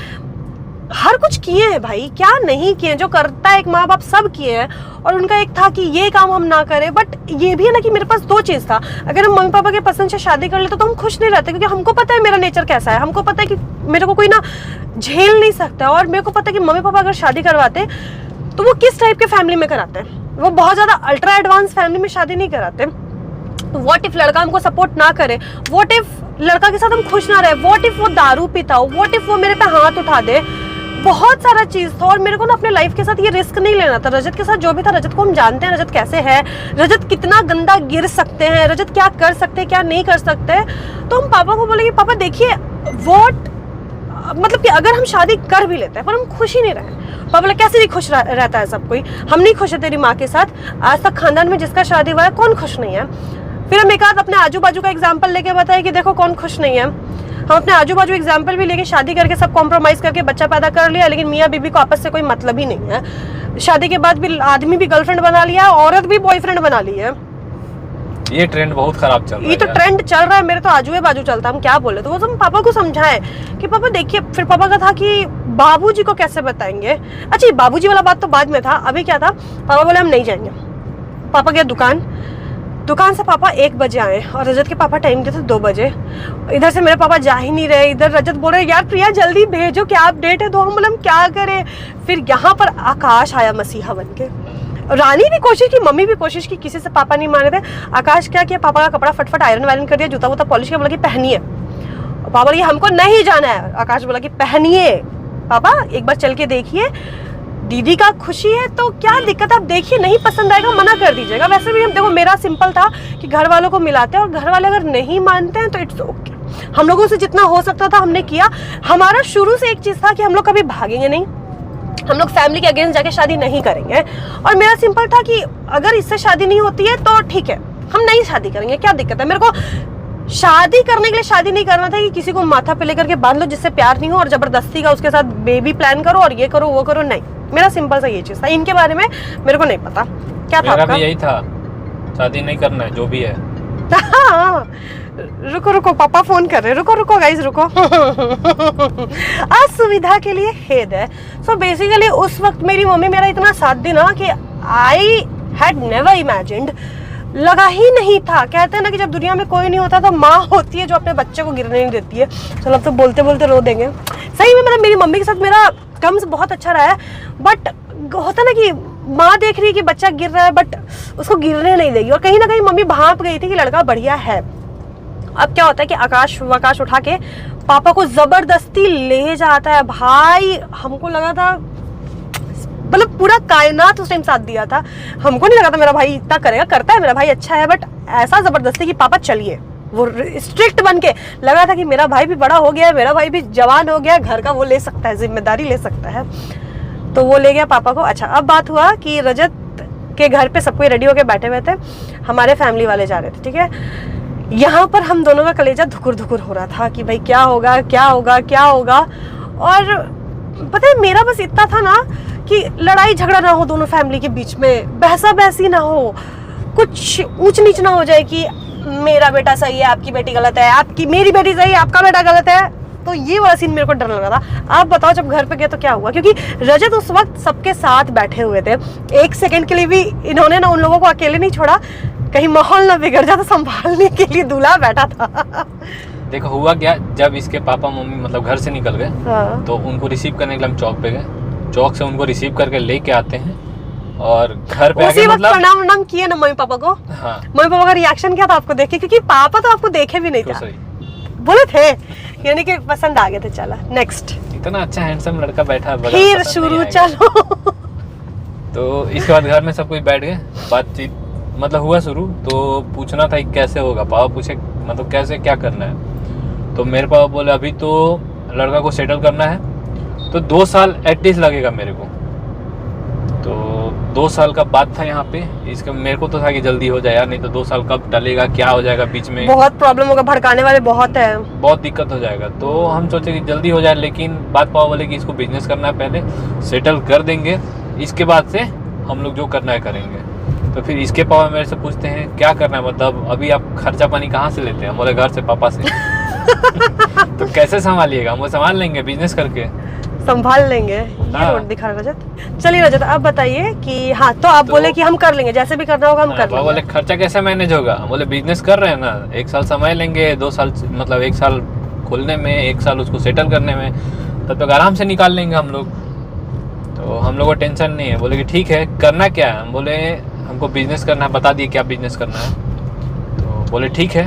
हर कुछ किए हैं भाई, क्या नहीं किए, जो करता है एक माँ बाप सब किए हैं। और उनका एक था कि ये काम हम ना करें, बट ये भी है ना कि मेरे पास दो चीज था, अगर हम मम्मी पापा के पसंद से शादी कर लेते तो हम खुश नहीं रहते, क्योंकि हमको पता है मेरा नेचर कैसा है, हमको पता है कि मेरे को कोई ना झेल नहीं सकता, और मेरे को पता है कि मम्मी पापा अगर शादी करवाते तो वो किस टाइप के फैमिली में कराते हैं, वो बहुत ज्यादा अल्ट्रा एडवांस फैमिली में शादी नहीं कराते। तो व्हाट इफ लड़का हमको सपोर्ट ना करे, व्हाट इफ लड़का के साथ हम खुश ना रहे, व्हाट इफ वो दारू पीता हो, व्हाट इफ वो मेरे पे हाथ उठा दे, बहुत सारा चीज था। और मेरे को ना अपने लाइफ के साथ ये रिस्क नहीं लेना था। रजत के साथ जो भी था, रजत को हम जानते हैं, रजत कैसे है, रजत कितना गंदा गिर सकते हैं, रजत क्या कर सकते हैं क्या नहीं कर सकते। तो हम पापा को बोले कि पापा देखिए व्हाट, मतलब कि अगर हम शादी कर भी लेते हैं पर हम खुश ही नहीं रहे। पापा बोले कैसे नहीं खुश रहता है सब कोई, हम नहीं खुश है तेरी माँ के साथ, आज तक खानदान में जिसका शादी हुआ है कौन खुश नहीं है। फिर हम एक आध अपने आजू बाजू का एग्जाम्पल लेके बताए कि देखो कौन खुश नहीं है। हम अपने आजू बाजू एग्जाम्पल भी लेके शादी करके सब कॉम्प्रोमाइज करके बच्चा पैदा कर लिया, लेकिन मियाँ बीबी को आपस से कोई मतलब ही नहीं है। शादी के बाद भी आदमी भी गर्लफ्रेंड बना लिया, औरत भी बॉयफ्रेंड बना ली है। ये ट्रेंड बहुत खराब चल रहा है। ये तो ट्रेंड चल रहा है, मेरे तो आजू बाजू चलता, हम क्या बोले। तो वो हम पापा को समझाए कि पापा देखिए, फिर पापा का था कि बाबूजी को कैसे बताएंगे। अच्छा बाबूजी वाला बात तो बाद में था, अभी क्या था, पापा बोले हम नहीं जाएंगे। पापा गया दुकान से पापा 1 बजे आए और रजत के पापा टाइम देते 2 बजे। इधर से मेरे पापा जा ही नहीं रहे, इधर रजत बोल रहे यार प्रिया जल्दी भेजो क्या अपडेट है। तो हम बोले हम क्या करें। फिर यहाँ पर आकाश आया मसीहा बन के। रानी भी कोशिश की, मम्मी भी कोशिश की, किसी से पापा नहीं माने थे। आकाश क्या किया, पापा का कपड़ा फटफट आयरन वायरन कर दिया, जूता वूता पॉलिश किया, बोला कि पहनिए। पापा बोले हमको नहीं जाना है। आकाश बोला कि पहनिए पापा, एक बार चल के देखिए, दीदी का खुशी है तो क्या दिक्कत है, आप देखिए, नहीं पसंद आएगा मना कर दीजिएगा। वैसे भी हम देखो मेरा सिंपल था कि घर वालों को मिलाते हैं और घर वाले अगर नहीं मानते हैं तो इट्स ओके। हम लोगों से जितना हो सकता था हमने किया। हमारा शुरू से एक चीज था कि हम लोग कभी भागेंगे नहीं, हम लोग फैमिली के अगेंस्ट जाके शादी नहीं करेंगे। और मेरा सिंपल था कि अगर इससे शादी नहीं होती है तो ठीक है, हम नहीं शादी करेंगे, क्या दिक्कत है। मेरे को शादी करने के लिए शादी नहीं करना था कि किसी को माथा पे लेकर के बांध लो जिससे प्यार नहीं हो और जबरदस्ती का उसके साथ बेबी प्लान करो और ये करो वो करो, नहीं। मेरा सिंपल सा ये चीज था। इनके बारे में मेरे को नहीं पता क्या था। मेरा भी यही था, शादी नहीं करना है जो भी है। रुको पापा फोन कर रहे, रुको गाइस रुको। असुविधा के लिए खेद है। सो बेसिकली उस वक्त मेरी मम्मी मेरा इतना साथ दी ना कि आई हैड नेवर इमेजिन्ड, लगा ही नहीं था। कहते हैं ना कि जब दुनिया में कोई नहीं होता तो माँ होती है जो अपने बच्चे को गिरने नहीं देती है। चलो अब तो बोलते बोलते रो देंगे। सही में मतलब मेरी मम्मी के साथ मेरा टर्म्स बहुत अच्छा रहा है, बट होता ना कि माँ देख रही है कि बच्चा गिर रहा है बट उसको गिरने नहीं देगी। और कहीं ना कहीं मम्मी भांप गई थी कि लड़का बढ़िया है। अब क्या होता है कि आकाश उठा के पापा को जबरदस्ती ले जाता है। भाई हमको लगा था मतलब पूरा कायनात उस टाइम साथ दिया था। हमको नहीं लगा था मेरा भाई इतना करेगा, करता है मेरा भाई अच्छा है, बट ऐसा जबरदस्ती कि पापा चलिए, वो स्ट्रिक्ट बन के लगा था कि मेरा भाई भी बड़ा हो गया है, मेरा भाई भी जवान हो गया है, घर का वो ले सकता है, जिम्मेदारी ले सकता है। तो वो ले गया पापा को। अच्छा अब बात हुआ कि रजत के घर पे सब कोई रेडी होके बैठे हुए थे, हमारे फैमिली वाले जा रहे थे, ठीक है। यहाँ पर हम दोनों का कलेजा धुकुर धुकुर हो रहा था कि भाई क्या होगा क्या होगा क्या होगा। और पता है मेरा बस इतना था ना कि लड़ाई झगड़ा ना हो दोनों फैमिली के बीच में, बहसा बहसी ना हो, कुछ ऊंच नीच ना हो जाए कि मेरा बेटा सही है आपकी बेटी गलत है, आपकी मेरी बेटी सही है आपका बेटा गलत है। तो ये वाला सीन मेरे को डर लग रहा था। आप बताओ जब घर पे गए तो क्या हुआ, क्योंकि रजत उस वक्त सबके साथ बैठे हुए थे। एक सेकंड के लिए भी इन्होंने ना उन लोगों को अकेले नहीं छोड़ा, कहीं माहौल ना बिगड़ जाता, संभालने के लिए दूल्हा बैठा था। देखो हुआ क्या, जब इसके पापा मम्मी मतलब घर से निकल गए हाँ। तो उनको रिसीव करने के लिए हम चौक पे गए, चौक से उनको रिसीव करके लेके आते हैं और घर पे आके मतलब प्रणाम किए ना मम्मी पापा को। हाँ। मम्मी पापा का रिएक्शन क्या था आपको देख के, क्योंकि पापा तो आपको देखे भी नहीं तो था, सही बोले थे यानी कि पसंद आ गए थे। चला नेक्स्ट, इतना अच्छा हैंडसम लड़का बैठा है, फिर शुरू चलो। तो इसके बाद घर में सब कुछ बैठ गए, बातचीत मतलब हुआ शुरू। तो पूछना था कि कैसे होगा, पापा पूछे मतलब कैसे क्या करना है। तो मेरे पापा बोले अभी तो लड़का को सेटल करना है तो 2 साल एटलीस्ट लगेगा मेरे को। तो 2 साल का बात था यहाँ पे, इसका मेरे को तो था कि जल्दी हो जाए यार, नहीं तो 2 साल कब टलेगा, क्या हो जाएगा बीच में, बहुत प्रॉब्लम होगा, भड़काने वाले बहुत है, बहुत दिक्कत हो जाएगा। तो हम सोचे कि जल्दी हो जाए, लेकिन बात पापा बोले कि इसको बिजनेस करना है, पहले सेटल कर देंगे, इसके बाद से हम लोग जो करना है करेंगे। तो फिर इसके पापा मेरे से पूछते हैं क्या करना है, मतलब अभी आप खर्चा पानी कहाँ से लेते हैं। बोले घर से, पापा से। तो कैसे संभालिएगा, हम वो संभाल लेंगे बिजनेस करके। संभाल लेंगे। ये रोड दिखा रजत। चलिए रजत, अब बताइए कि हाँ, तो आप बोले कि हम कर लेंगे, जैसे भी करना होगा हम कर लेंगे। बोले खर्चा कैसे मैनेज होगा? बोले बिजनेस कर रहे हैं ना, 1 साल समय लेंगे, 2 साल मतलब 1 साल खोलने में, 1 साल उसको सेटल करने में, तब तक आराम से निकाल लेंगे हम लोग। तो हम लोग को टेंशन नहीं है। बोले कि ठीक है, करना क्या है? हम बोले हमको बिजनेस करना है, बता दिए क्या बिजनेस करना है। तो बोले ठीक है,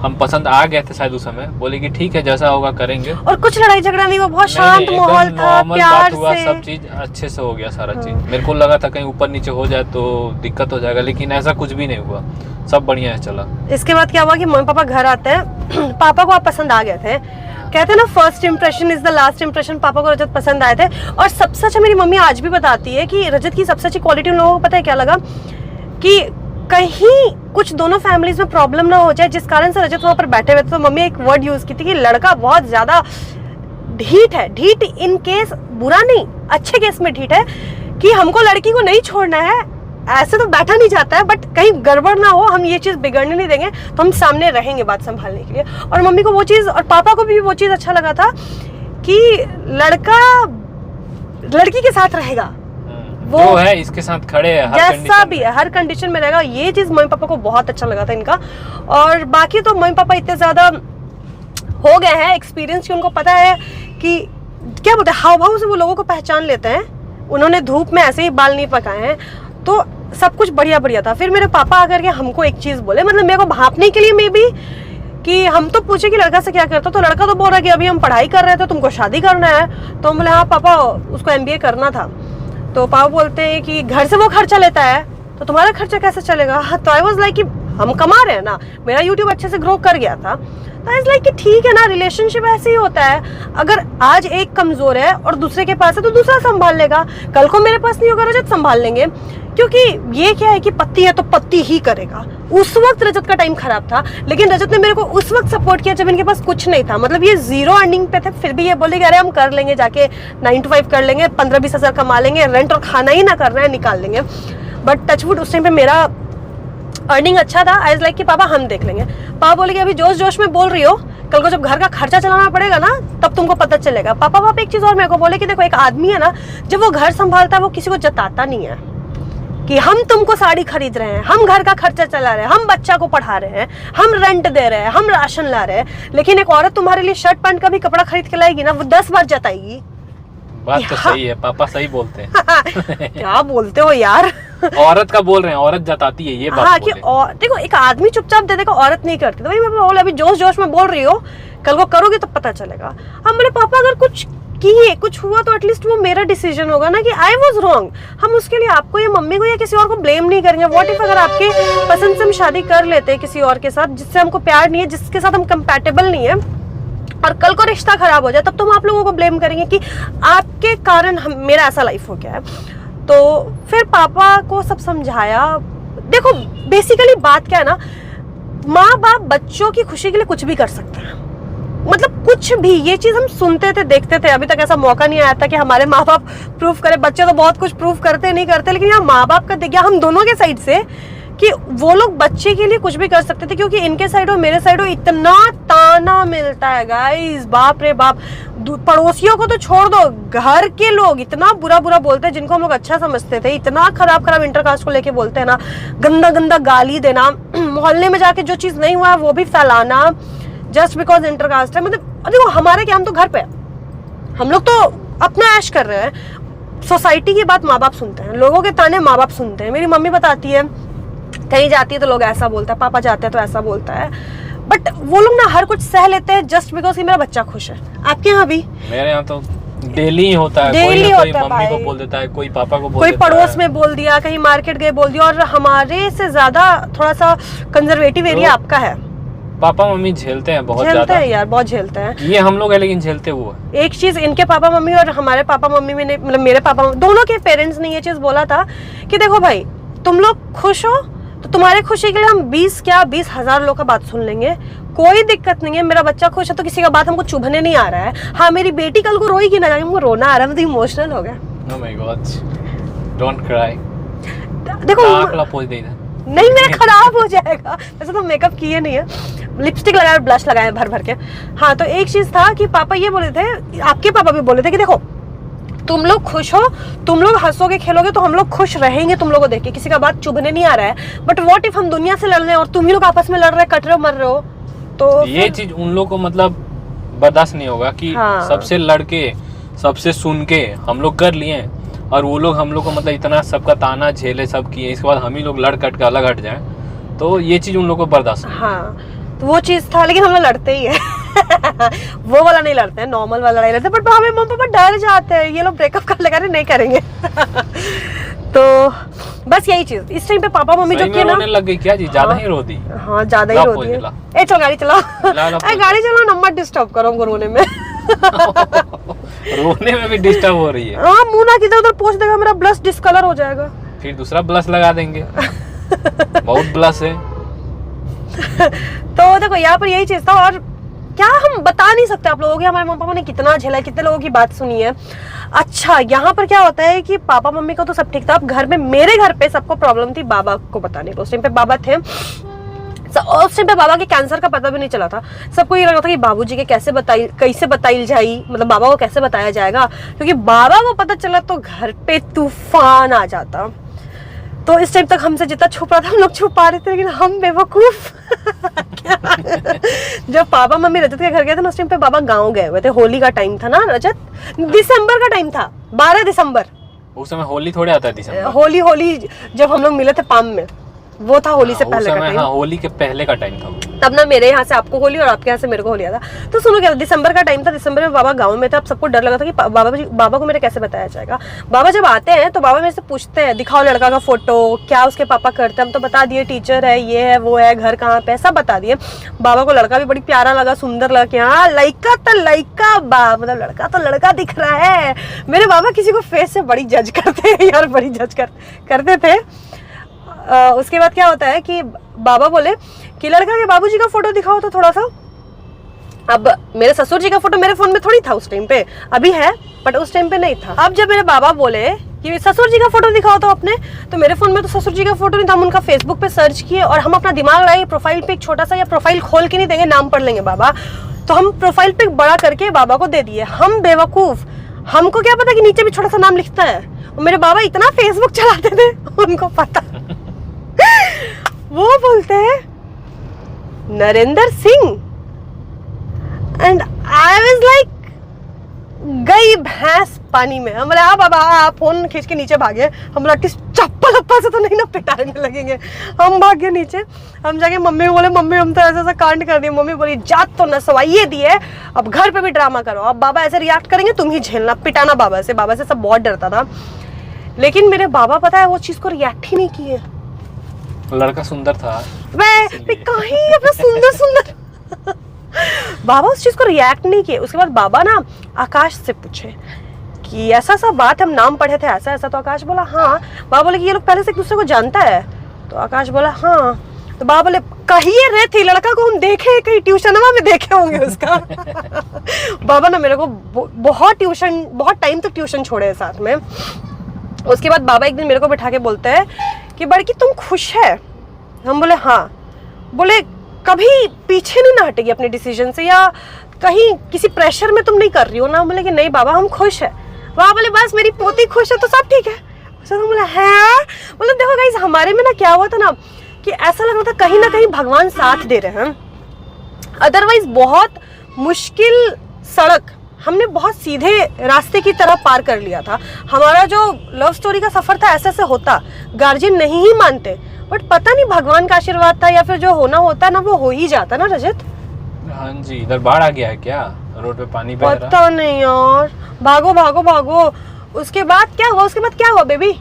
हम पसंद आ गए थे शायद उस समय। बोले कि ठीक है, जैसा होगा करेंगे। और कुछ लड़ाई झगड़ा नहीं हुआ, बहुत शांत माहौल था, प्यार हुआ, से सब चीज अच्छे से हो गया सारा चीज। मेरे को लगा था कहीं ऊपर नीचे हो जाए तो दिक्कत हो जाएगा, लेकिन ऐसा कुछ भी नहीं हुआ, सब बढ़िया है चला। इसके बाद क्या हुआ कि मम्मी पापा घर आते हैं। पापा को आप पसंद आ गए थे, कहते हैं ना first impression is the last impression. पापा को रजत पसंद आए थे। और सबसे अच्छा, मेरी मम्मी आज भी बताती है कि रजत की सबसे अच्छी क्वालिटी उन लोगों को पता है क्या लगा, कि कहीं कुछ दोनों फैमिलीज में प्रॉब्लम ना हो जाए, जिस कारण से रजत वहां पर बैठे हुए थे। तो मम्मी एक वर्ड यूज की थी कि लड़का बहुत ज्यादा ढीठ है। ढीठ इन केस बुरा नहीं, अच्छे केस में ढीठ है, कि हमको लड़की को नहीं छोड़ना है, ऐसे तो बैठा नहीं जाता है, बट कहीं गड़बड़ ना हो, हम ये चीज बिगड़ने नहीं देंगे, तो हम सामने रहेंगे बात संभालने के लिए। और मम्मी को वो चीज, और पापा को भी वो चीज अच्छा लगा था कि लड़का लड़की के साथ रहेगा, वो जो है इसके साथ खड़े है, जैसा भी है, हर कंडीशन में रहेगा। ये चीज मम्मी पापा को बहुत अच्छा लगा था इनका। और बाकी तो मम्मी पापा इतने ज्यादा हो गए हैं एक्सपीरियंस, कि उनको पता है कि क्या बोलते हैं, हाव भाव से वो लोगों को पहचान लेते हैं। उन्होंने धूप में ऐसे ही बाल नहीं पकाए हैं, तो सब कुछ बढ़िया बढ़िया था। फिर मेरे पापा आकर के हमको एक चीज बोले, मतलब मेरे को भांपने के लिए मे भी, कि हम तो पूछे कि लड़का से क्या करता, तो लड़का तो बोल रहा है कि अभी हम पढ़ाई कर रहे थे, तुमको शादी करना है। तो हम बोले हाँ पापा, उसको MBA करना था। तो पापा बोलते हैं कि घर से वो खर्चा लेता है, तो तुम्हारा खर्चा कैसे चलेगा? तो आई वाज लाइक कि हम कमा रहे हैं ना, मेरा यूट्यूब अच्छे से ग्रो कर गया था। तो आई वाज लाइक कि ठीक है ना, रिलेशनशिप ऐसे ही होता है। अगर आज एक कमजोर है और दूसरे के पास है तो दूसरा संभाल लेगा, कल को मेरे पास नहीं होगा रजत संभाल लेंगे। क्योंकि ये क्या है कि पति है तो पति ही करेगा। उस वक्त रजत का टाइम खराब था, लेकिन रजत ने मेरे को उस वक्त सपोर्ट किया जब इनके पास कुछ नहीं था। मतलब ये 0 अर्निंग पे थे, फिर भी ये बोले कि अरे हम कर लेंगे, जाके 9 to 5 कर लेंगे, 15-20 हजार कमा लेंगे, रेंट और खाना ही ना करना है, निकाल लेंगे। बट टचवुड उस टाइम पे मेरा अर्निंग अच्छा था। आई वाज लाइक कि पापा हम देख लेंगे। पापा बोले कि अभी जोश जोश में बोल रही हो, कल को जब घर का खर्चा चलाना पड़ेगा ना, तब तुमको पता चलेगा। पापा एक चीज और मेरे को बोले कि देखो, एक आदमी है ना, जब वो घर संभालता है वो किसी को जताता नहीं है कि हम तुमको साड़ी खरीद रहे हैं, हम घर का खर्चा चला रहे हैं, हम बच्चा को पढ़ा रहे हैं, हम रेंट दे रहे हैं, हम राशन ला रहे हैं। लेकिन एक औरत तुम्हारे लिए शर्ट पैंट का भी कपड़ा खरीद के लाएगी ना, वो 10 बार जताएगी। बात तो सही है, पापा सही बोलते हैं। क्या बोलते हो यार? औरत का बोल रहे हैं, औरत जताती है, ये बात हाँ, कि देखो एक आदमी चुपचाप दे देगा, औरत नहीं करती। तो भाई मैं बोला अभी जोश जोश में बोल रही हो, कल को करोगे तो पता चलेगा। हम बोले पापा अगर कुछ किए, कुछ हुआ तो एटलीस्ट वो मेरा डिसीजन होगा ना, कि आई वाज रॉन्ग। हम उसके लिए आपको या मम्मी को या किसी और को ब्लेम नहीं करेंगे। व्हाट इफ अगर आपके पसंद से हम शादी कर लेते हैं किसी और के साथ, जिससे हमको प्यार नहीं है, जिसके साथ हम कंपैटिबल नहीं है, और कल को रिश्ता खराब हो जाए, तब तो हम आप लोगों को ब्लेम करेंगे कि आपके कारण मेरा ऐसा लाइफ हो गया है। तो फिर पापा को सब समझाया। देखो बेसिकली बात क्या है ना, माँ बाप बच्चों की खुशी के लिए कुछ भी कर सकते हैं, मतलब कुछ भी। ये चीज हम सुनते थे, देखते थे, अभी तक ऐसा मौका नहीं आया था कि हमारे माँ बाप प्रूफ करे। बच्चे तो बहुत कुछ प्रूफ करते नहीं करते, लेकिन यहाँ माँ बाप का देखिए हम दोनों के साइड से, कि वो लोग बच्चे के लिए कुछ भी कर सकते थे। क्योंकि इनके साइड और मेरे साइड इतना ताना मिलता है गाइस, बाप रे बाप। पड़ोसियों को तो छोड़ दो, घर के लोग इतना बुरा बुरा बोलते हैं, जिनको हम लोग अच्छा समझते थे, इतना खराब खराब इंटरकास्ट को लेके बोलते हैं ना, गंदा गंदा गाली देना, मोहल्ले में जाके जो चीज नहीं हुआ है वो भी फैलाना, जस्ट बिकॉज इंटरकास्ट है। मतलब देखो हमारे क्या, हम तो घर पे, हम लोग तो अपना ऐश कर रहे हैं। सोसाइटी की बात माँ बाप सुनते हैं, लोगों के ताने माँ बाप सुनते हैं। मेरी मम्मी बताती है कहीं जाती है तो लोग ऐसा बोलता है, पापा जाते हैं तो ऐसा बोलता है, बट वो लोग ना हर कुछ सह लेते हैं जस्ट बिकॉज कि मेरा बच्चा खुश है। आपके यहाँ भी? मेरे यहाँ तो डेली होता है, कोई मम्मी को बोल देता है, कोई पापा को बोल कोई देता है, पड़ोस में बोल दिया, कहीं मार्केट गए बोल दिया। और हमारे से ज्यादा थोड़ा सा कंजर्वेटिव एरिया आपका है। पापा मम्मी झेलते हैं बहुत ज्यादा। झेलते हैं यार, बहुत झेलते हैं। ये हम लोग है लेकिन झेलते वो है। एक चीज इनके पापा मम्मी और हमारे पापा मम्मी में, मतलब मेरे पापा दोनों के पेरेंट्स ने ये चीज बोला था कि देखो भाई, तुम लोग खुश हो तो तुम्हारे खुशी के लिए हम 20,000 लोग का बात सुन लेंगे, कोई दिक्कत नहीं है। मेरा बच्चा खुश है तो किसी का बात हमको चुभने नहीं आ रहा है। हाँ, मेरी बेटी कल को रोएगी ना, हमको रोना आ रहा है, मैं तो इमोशनल हो गया। Oh my God, don't cry। देखो आँख लपोच दे इधर। नहीं, मेरा खराब हो जाएगा। वैसे तो मेकअप किए नहीं है, लिपस्टिक लगाया, ब्लश लगाया भर भर के। हाँ, तो एक चीज था कि पापा ये बोले थे, आपके पापा भी बोले थे कि देखो तुम लोग खुश हो, तुम लोग हंसोगे खेलोगे तो हम लोग खुश रहेंगे तुम लोगों को देख के, किसी का बात चुभने नहीं आ रहा है। बट व्हाट इफ हम दुनिया से लड़ रहे हैं और तुम ही लोग आपस में लड़ रहे, कट रहे हो, मर रहे हो, तो ये चीज उन लोग को मतलब बर्दाश्त नहीं होगा कि हाँ। सबसे लड़के सबसे सुन के हम लोग कर लिए और वो लोग हम लोग को मतलब इतना सबका ताना झेले सब किए, इसके बाद हम ही लोग लड़ कट के अलग हट जाए, तो ये चीज उन लोग को बर्दाश्त नहीं। हाँ, तो वो चीज था, लेकिन हम लोग लड़ते ही है वो वाला नहीं लड़ते हैं, नॉर्मल वाला लड़ाई लड़ते हैं, बट हमें मम्मी पापा डर जाते हैं, ये लोग ब्रेकअप कर लेगा नहीं करेंगे तो बस यही चीज, इस टाइम पे पापा मम्मी जो कि ना रोने लग गई क्या जी, ज्यादा ही रो दी। हाँ, ज्यादा ही रोती है। ए चल गाड़ी चलाओ गाड़ी चलाओ, नंबर डिस्टर्ब करो हमको रोने में रोने में भी डिस्टर्ब हो रही है। हाँ, मुंह ना किधर उधर पोंछ देगा, मेरा ब्लश डिस्कलर हो जाएगा, फिर दूसरा ब्लश लगा देंगे बहुत ब्लश है तो देखो यहाँ पर यही चीज था। और क्या हम बता नहीं सकते आप लोगों को, हमारे मम्मी पापा ने कितना झेला है, कितने लोगों की बात सुनी है। अच्छा, यहाँ पर क्या होता है कि पापा मम्मी को तो सब ठीक था, अब घर में मेरे घर पे सबको प्रॉब्लम थी बाबा को बताने को। उस टाइम पे बाबा थे, उस टाइम पे बाबा के कैंसर का पता भी नहीं चला था। सबको ये लगा था कि बाबूजी के कैसे बताई जाए, मतलब बाबा को कैसे बताया जाएगा, क्योंकि बाबा को पता चला तो घर पे तूफान आ जाता। तो इस टाइम तक हमसे जितना छुप रहा था हम लोग छुपा रहे थे, लेकिन हम बेवकूफ जब पापा मम्मी रजत के घर गए थे ना, उस टाइम पे बाबा गांव गए हुए थे, होली का टाइम था ना रजत, दिसंबर का टाइम था, 12 दिसंबर। उस समय होली थोड़े आता है दिसंबर, होली जब हम लोग मिले थे पाम में, वो था होली से पहले का टाइम। हाँ, होली के पहले का टाइम था। तब ना मेरे यहाँ से आपको होली और आपके यहाँ से मेरे को होली आता। तो सुनो क्या, दिसंबर का टाइम था, दिसंबर में बाबा गांव में थे। अब सबको डर लगा था कि बाबा को मेरे कैसे बताया जाएगा। बाबा जब आते हैं तो बाबा मेरे से पूछते हैं, दिखाओ लड़का का फोटो, क्या उसके पापा करते हैं। हम तो बता दिए टीचर है, ये है, वो है, घर कहाँ पे, सब बता दिए। बाबा को लड़का भी बड़ी प्यारा लगा, सुंदर लगा कि हाँ लड़का तो लड़का, मतलब लड़का तो लड़का दिख रहा है। मेरे बाबा किसी को फेस से बड़ी जज करते हैं यार, बड़ी जज करते थे। उसके बाद क्या होता है कि बाबा बोले कि लड़का के बाबूजी का फोटो दिखाओ तो थोड़ा सा। अब मेरे ससुर जी का फोटो मेरे फोन में थोड़ी था उस टाइम पे, अभी है बट उस टाइम पे नहीं था। अब जब मेरे बाबा बोले कि ससुर जी का फोटो दिखाओ तो अपने, तो मेरे फोन में तो ससुर जी का फोटो नहीं था। हम उनका फेसबुक पे सर्च किए और हम अपना दिमाग लगाए, प्रोफाइल पे एक छोटा सा या प्रोफाइल खोल के नहीं देंगे, नाम पढ़ लेंगे बाबा, तो हम प्रोफाइल पे बड़ा करके बाबा को दे दिए। हम बेवकूफ, हमको क्या पता कि नीचे भी छोटा सा नाम लिखता है। मेरे बाबा इतना फेसबुक चलाते थे, उनको पता वो बोलते हैं Narendra Singh, and I was like गई भैंस पानी में। हम बोले हाँ बाबा, आप फोन खींच के नीचे भागे। हम बोला चप्पल अप्पा से तो नहीं ना पिटाने लगेंगे। हम भाग गए नीचे, हम जाके मम्मी को बोले मम्मी हम तो ऐसा ऐसा कांड कर दिए। मम्मी बोली जात तो नसवाइए दी है, अब घर पे भी ड्रामा करो, अब बाबा ऐसे रिएक्ट करेंगे तुम ही झेलना, पिटाना बाबा से। बाबा से सब बहुत डरता था, लेकिन मेरे बाबा पता है वो चीज को रिएक्ट ही नहीं किए। लड़का सुंदर था, मैं कहीं अपना सुंदर बाबा उस चीज को रिएक्ट नहीं किए। उसके बाद बाबा ना आकाश से पूछे कि ऐसा सा बात, हम नाम पढ़े थे ऐसा ऐसा, तो आकाश बोला हाँ। बाबा बोले कि ये लोग पहले से एक दूसरे को जानता है, तो आकाश बोला हाँ। तो बाबा बोले कहिए रे थी लड़का को हम देखे, कहीं ट्यूशन में देखे होंगे उसका बाबा ना मेरे को बहुत टाइम तक ट्यूशन छोड़े हैं साथ में। उसके बाद बाबा एक दिन मेरे को बैठा के बोलते हैं कि बड़की तुम खुश है? हम बोले हाँ। बोले कभी पीछे नहीं ना हटेगी अपने डिसीजन से, या कहीं किसी प्रेशर में तुम नहीं कर रही हो ना? हम बोले कि नहीं बाबा हम खुश है। बाबा बोले बस मेरी पोती खुश है तो सब ठीक है। हम बोले है, मतलब देखो गाइस हमारे में ना क्या हुआ था ना कि ऐसा लग रहा था कहीं ना कहीं भगवान साथ दे रहे हैं। अदरवाइज बहुत मुश्किल सड़क हमने बहुत सीधे रास्ते की तरफ पार कर लिया था। हमारा जो लव स्टोरी का सफर था ऐसे होता, गार्जियन नहीं ही मानते, बट पता नहीं भगवान का आशीर्वाद था या फिर जो होना होता ना वो हो ही जाता ना रजत। हाँ जी, इधर बाढ़ आ गया है क्या? रोड पे पानी बह रहा है? पता नहीं यार, भागो भागो भागो। उसके बाद क्या हुआ बेबी?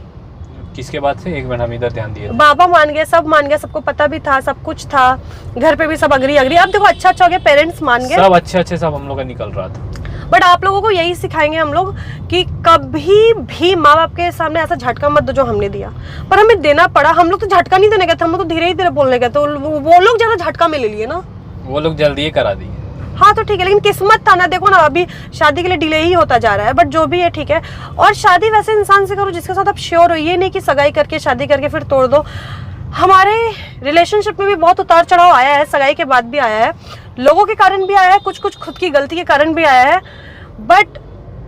किसके बाद से? एक मिनट हम इधर ध्यान दिए। बाबा मान गए, सब मान गए, सबको पता भी था, सब कुछ था, घर पे भी सब अग्री। अब देखो अच्छा हो गया, पेरेंट्स मान गए, सब अच्छे सब हम लोग का निकल रहा था। बट आप लोगों को यही सिखाएंगे हम लोग कि कभी भी माँ बाप के सामने ऐसा झटका मत दो जो हमने दिया। पर हमें देना पड़ा। हम लोग तो झटका नहीं देने गए थे, हम लोग तो धीरे धीरे बोलने गए, तो वो लोग ज्यादा झटका में ले लिए ना, वो लोग जल्दी करा दिए। हाँ तो ठीक है, लेकिन किस्मत था ना। देखो ना अभी शादी के लिए डिले ही होता जा रहा है, बट जो भी है ठीक है। और शादी वैसे इंसान से करो जिसके साथ आप श्योर हो, ये नहीं कि सगाई करके शादी करके फिर तोड़ दो। हमारे रिलेशनशिप में भी बहुत उतार चढ़ाव आया है, सगाई के बाद भी आया है, लोगों के कारण भी आया है, कुछ कुछ खुद की गलती के कारण भी आया है। बट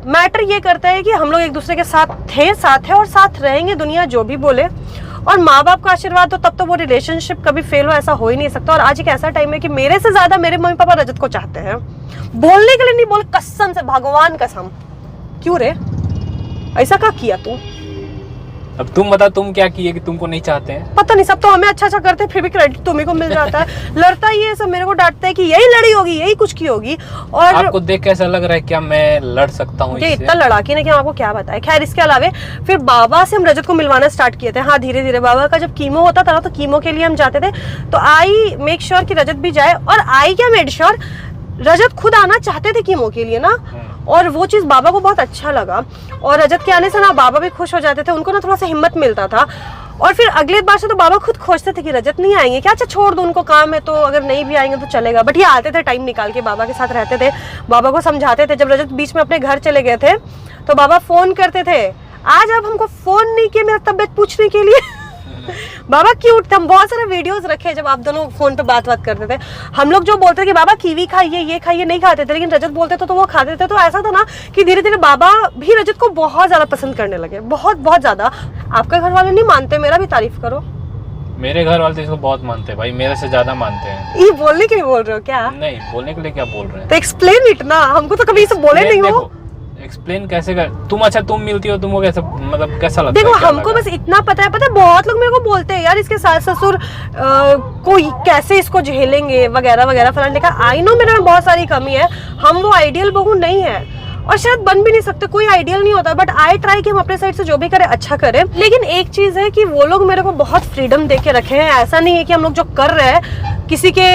मैटर ये करता है कि हम लोग एक दूसरे के साथ है और साथ रहेंगे, दुनिया जो भी बोले। और माँ बाप का आशीर्वाद हो तब तो वो रिलेशनशिप कभी फेल हो, ऐसा हो ही नहीं सकता। और आज एक ऐसा टाइम है कि मेरे से ज्यादा मेरे मम्मी पापा रजत को चाहते हैं, बोलने के लिए नहीं, बोल कसम से, भगवान कसम। क्यों रे, ऐसा क्या किया तू? अब तुम बता, तुम क्या किए कि तुमको नहीं चाहते हैं? पता नहीं, सब तो हमें अच्छा करते हैं, फिर भी क्रेडिट तुम्ही को मिल जाता है। लड़ता ही है सब, मेरे को डांटता है कि यही लड़ी होगी, यही कुछ की होगी। और आपको देख के ऐसा लग रहा है क्या मैं लड़ सकता हूँ? ये इतना लड़ाकी ने कि आपको क्या बताए। खैर, इसके अलावा फिर बाबा से हम रजत को मिलवाना स्टार्ट किए थे। हाँ, धीरे धीरे बाबा का जब कीमो होता था तो कीमो के लिए हम जाते थे, तो आई मेक श्योर कि रजत भी जाए। और आई क्या मेड श्योर, रजत खुद आना चाहते थे कीमो के लिए ना, और वो चीज बाबा को बहुत अच्छा लगा। और रजत के आने से ना बाबा भी खुश हो जाते थे, उनको ना थोड़ा सा हिम्मत मिलता था। और फिर अगले बार से तो बाबा खुद खोजते थे कि रजत नहीं आएंगे क्या, अच्छा छोड़ दो, उनको काम है, तो अगर नहीं भी आएंगे तो चलेगा। बट ये आते थे, टाइम निकाल के बाबा के साथ रहते थे, बाबा को समझाते थे। जब रजत बीच में अपने घर चले गए थे तो बाबा फोन करते थे, आज आप हमको फोन नहीं किए मेरा तबियत पूछने के लिए। बाबा क्यूट थे। हम बहुत सारे वीडियोस रखे जब आप दोनों फोन पे बात करते थे। हम लोग जो बोलते थे कि बाबा कीवी खाइए, ये खाइए, नहीं खाते थे, लेकिन रजत बोलते तो वो खाते थे। तो ऐसा था ना कि धीरे धीरे बाबा भी रजत को बहुत ज्यादा पसंद करने लगे, बहुत बहुत ज्यादा। आपका घर वाले नहीं मानते, मेरा भी तारीफ करो। मेरे घर वाले तो इसको बहुत मानते हैं भाई, मेरे से ज्यादा मानते हैं। ये बोलने के लिए बोल रहे हो क्या? नहीं, बोलने के लिए क्या बोल रहे हैं? तो एक्सप्लेन इट ना, हमको तो कभी इसे बोले नहीं हो। एक्सप्लेन कैसे कर तुम? अच्छा, तुम मिलती हो, तुमको कैसे, मतलब कैसा लगता देखो, है? देखो, हमको बस इतना पता है, बहुत लोग मेरे को बोलते हैं यार इसके सास ससुर को कैसे इसको झेलेंगे वगैरह वगैरह फलाना लिखा। आई नो मेरे में बहुत सारी कमी है, हम वो आइडियल बहू नहीं है और शायद बन भी नहीं सकते, कोई आइडियल नहीं होता। बट आई ट्राई कि हम अपने साइड से जो भी करें अच्छा करें। लेकिन एक चीज है कि वो लोग मेरे को बहुत फ्रीडम दे के रखे हैं। ऐसा नहीं है कि हम लोग जो कर रहे हैं किसी के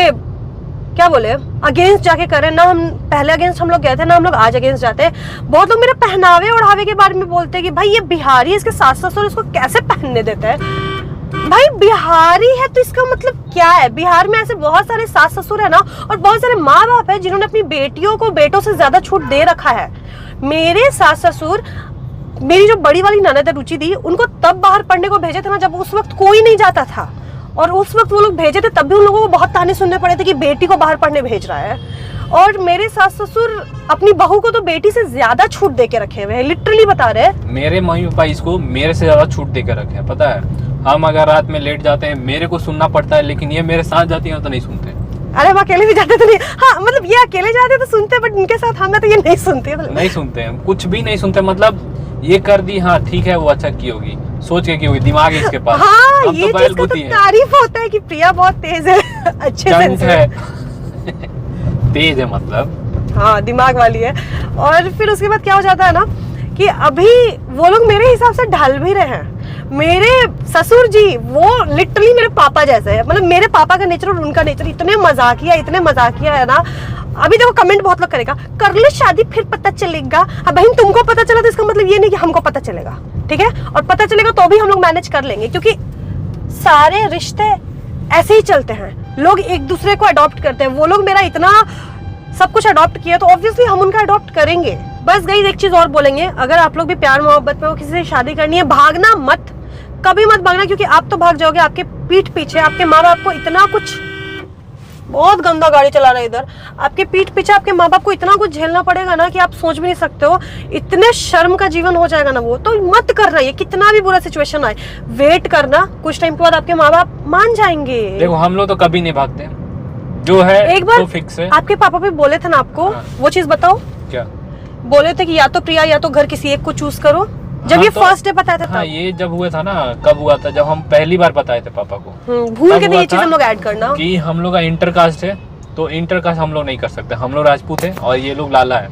क्या बोले अगेंस्ट जाके करें ना। हम पहले अगेंस्ट हम लोग गए थे ना, हम लोग आज अगेंस्ट जाते हैं। बहुत लोग मेरे पहनावे ओढ़ावे के बारे में बोलते हैं कि भाई ये बिहारी, इसके सास ससुर इसको कैसे पहनने देते हैं। भाई बिहारी है तो इसका मतलब क्या है? बिहार में ऐसे बहुत सारे सास ससुर है ना, और बहुत सारे माँ बाप है जिन्होंने अपनी बेटियों को बेटों से ज्यादा छूट दे रखा है। मेरे सास ससुर, मेरी जो बड़ी वाली ननद है रुचि दी, उनको तब बाहर पढ़ने को भेजे थे ना जब उस वक्त कोई नहीं जाता था, और उस वक्त वो लोग भेजे थे तब भी उन लोगों को बहुत ताने सुनने पड़े थे कि बेटी को बाहर पढ़ने भेज रहा है। और मेरे सास ससुर अपनी बहू को तो बेटी से ज्यादा छूट दे के रखे हुए हैं, लिटरली बता रहे हैं। मेरे मम्मी पापा इसको मेरे से ज्यादा छूट दे के रखे हैं, पता है। हम अगर रात में लेट जाते हैं मेरे को सुनना पड़ता है, लेकिन ये मेरे साथ जाती है तो नहीं सुनते। अरे हम अकेले भी जाते तो नहीं, हाँ मतलब ये अकेले जाते तो सुनते, बट इनके साथ हमें तो ये नहीं सुनते। नहीं सुनते हैं, कुछ भी नहीं सुनते। मतलब ये कर दी, हाँ ठीक है, वो अच्छा की होगी, सोच के की होगी, दिमाग है इसके पास। हाँ, ये तो चीज का तो तारीफ होता है कि प्रिया बहुत तेज है, अच्छे से है। तेज है मतलब, हाँ दिमाग वाली है। और फिर उसके बाद क्या हो जाता है ना कि अभी वो लोग मेरे हिसाब से ढल भी रहे हैं। मेरे ससुर जी वो लिटरली मेरे पापा जैसे है, मतलब मेरे पापा का नेचर और उनका नेचर इतने मजाकिया है ना। अभी देखो कमेंट बहुत लोग करेगा, कर ले शादी फिर पता चलेगा। अब बहन तुमको पता चला तो इसका मतलब ये नहीं कि हमको पता चलेगा, ठीक है? और पता चलेगा तो भी हम लोग मैनेज कर लेंगे, क्योंकि सारे रिश्ते ऐसे ही चलते हैं। लोग एक दूसरे को अडॉप्ट करते हैं। वो लोग मेरा इतना सब कुछ अडॉप्ट किया तो ऑब्वियसली हम उनका अडॉप्ट करेंगे। बस गाइस एक चीज और बोलेंगे, अगर आप लोग भी प्यार मोहब्बत में हो, किसी से शादी करनी है, भागना मत, कभी मत भागना, क्योंकि आप तो भाग जाओगे, आपके पीठ पीछे आपके माँ बाप को इतना कुछ, बहुत गंदा गाड़ी चला रहा है इधर, आपके पीठ पीछे आपके माँ बाप को इतना कुछ झेलना पड़ेगा ना कि आप सोच भी नहीं सकते हो। इतने शर्म का जीवन हो जाएगा ना वो, तो मत करना। ये कितना भी बुरा सिचुएशन आए, वेट करना, कुछ टाइम के बाद आपके माँ बाप मान जाएंगे। देखो हम लोग तो कभी नहीं भागते, जो है एक बार तो फिक्स है। आपके पापा भी बोले थे ना आपको, हाँ। वो चीज बताओ। क्या बोले थे कि या तो प्रिया या तो घर किसी एक को चूज करो, जब हाँ, ये तो, फर्स्ट डे बताया था हाँ, तब। ये जब हुआ था ना, कब हुआ था? जब हम पहली बार बताए थे पापा को, भूल के ये चीज हम लोग ऐड करना कि हम लोग का इंटरकास्ट है, तो इंटरकास्ट हम लोग नहीं कर सकते। हम लोग राजपूत है और ये लोग लाला है,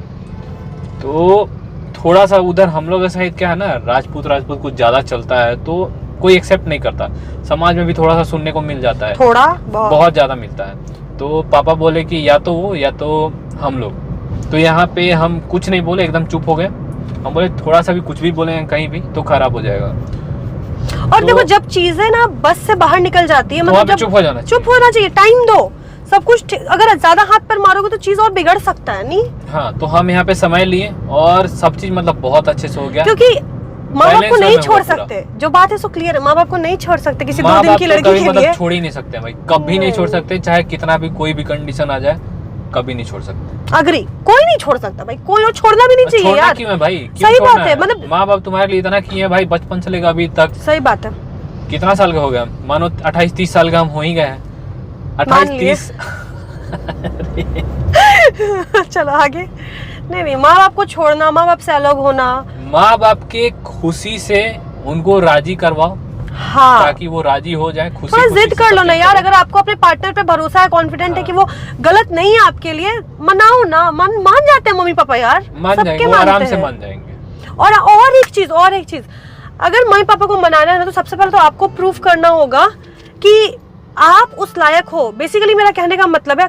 तो थोड़ा सा उधर हम लोग का साइड क्या है ना, राजपूत कुछ ज्यादा चलता है, तो कोई एक्सेप्ट नहीं करता। समाज में भी थोड़ा सा सुनने को मिल जाता है, थोड़ा बहुत ज्यादा मिलता है। तो पापा बोले कि या तो वो या तो हम लोग। तो यहाँ पे हम कुछ नहीं बोले, एकदम चुप हो गए। हम बोले थोड़ा सा भी कुछ भी बोले कहीं भी तो खराब हो जाएगा। और देखो जब चीजें ना बस से बाहर निकल जाती है, मतलब चुप हो जाना, चुप होना चाहिए, टाइम दो, सब कुछ। अगर ज्यादा हाथ पर मारोगे तो चीज और बिगड़ सकता है, नहीं? हाँ, तो हम यहाँ पे समय लिए और सब चीज मतलब बहुत अच्छे से हो गया। क्योंकि माँ बाप को Silence नहीं में छोड़ होगा पूरा। सकते, जो बात है सो क्लियर है, माँ बाप को नहीं छोड़ सकते किसी 2 माँ दिन बाप की तो लड़की कभी के मतलब लिए। छोड़ ही नहीं सकते भाई, कभी नहीं छोड़ सकते, चाहे कितना भी कोई भी कंडीशन आ जाए, कभी नहीं छोड़ सकते। अग्री, कोई नहीं छोड़ सकता भाई, कोई और छोड़ना भी नहीं चाहिए छोड़ना यार। क्यों है भाई, क्यों सही छोड़ना बात है, मतलब माँ बाप तुम्हारे लिए इतना किए हैं भाई, बचपन से लेकर अभी तक। सही बात है। कितना साल का हो गया, मानो 28-30 साल का हम हो ही गए हैं, मान लिए। 28-30। चलो आगे। नहीं, माँ बाप को छोड़ना, माँ बाप से अलग होना, माँ बाप के खुशी से उनको राजी करवाओ, हाँ ताकि वो राजी हो जाए, खुशी थोड़ा खुशी जिद से कर लो सब ना चीज़ यार। करो। अगर आपको अपने पार्टनर पे भरोसा है, कॉन्फिडेंट है हाँ। कि वो गलत नहीं है आपके लिए, मनाओ ना। मान जाते हैं मम्मी पापा यार, मान सबके जाएंगे, वो मानते आराम से हैं। मान जाएंगे। और एक चीज, अगर मम्मी पापा को मनाना है ना, तो सबसे पहले तो आपको प्रूफ करना होगा कि आप उस लायक हो। बेसिकली मेरा कहने का मतलब है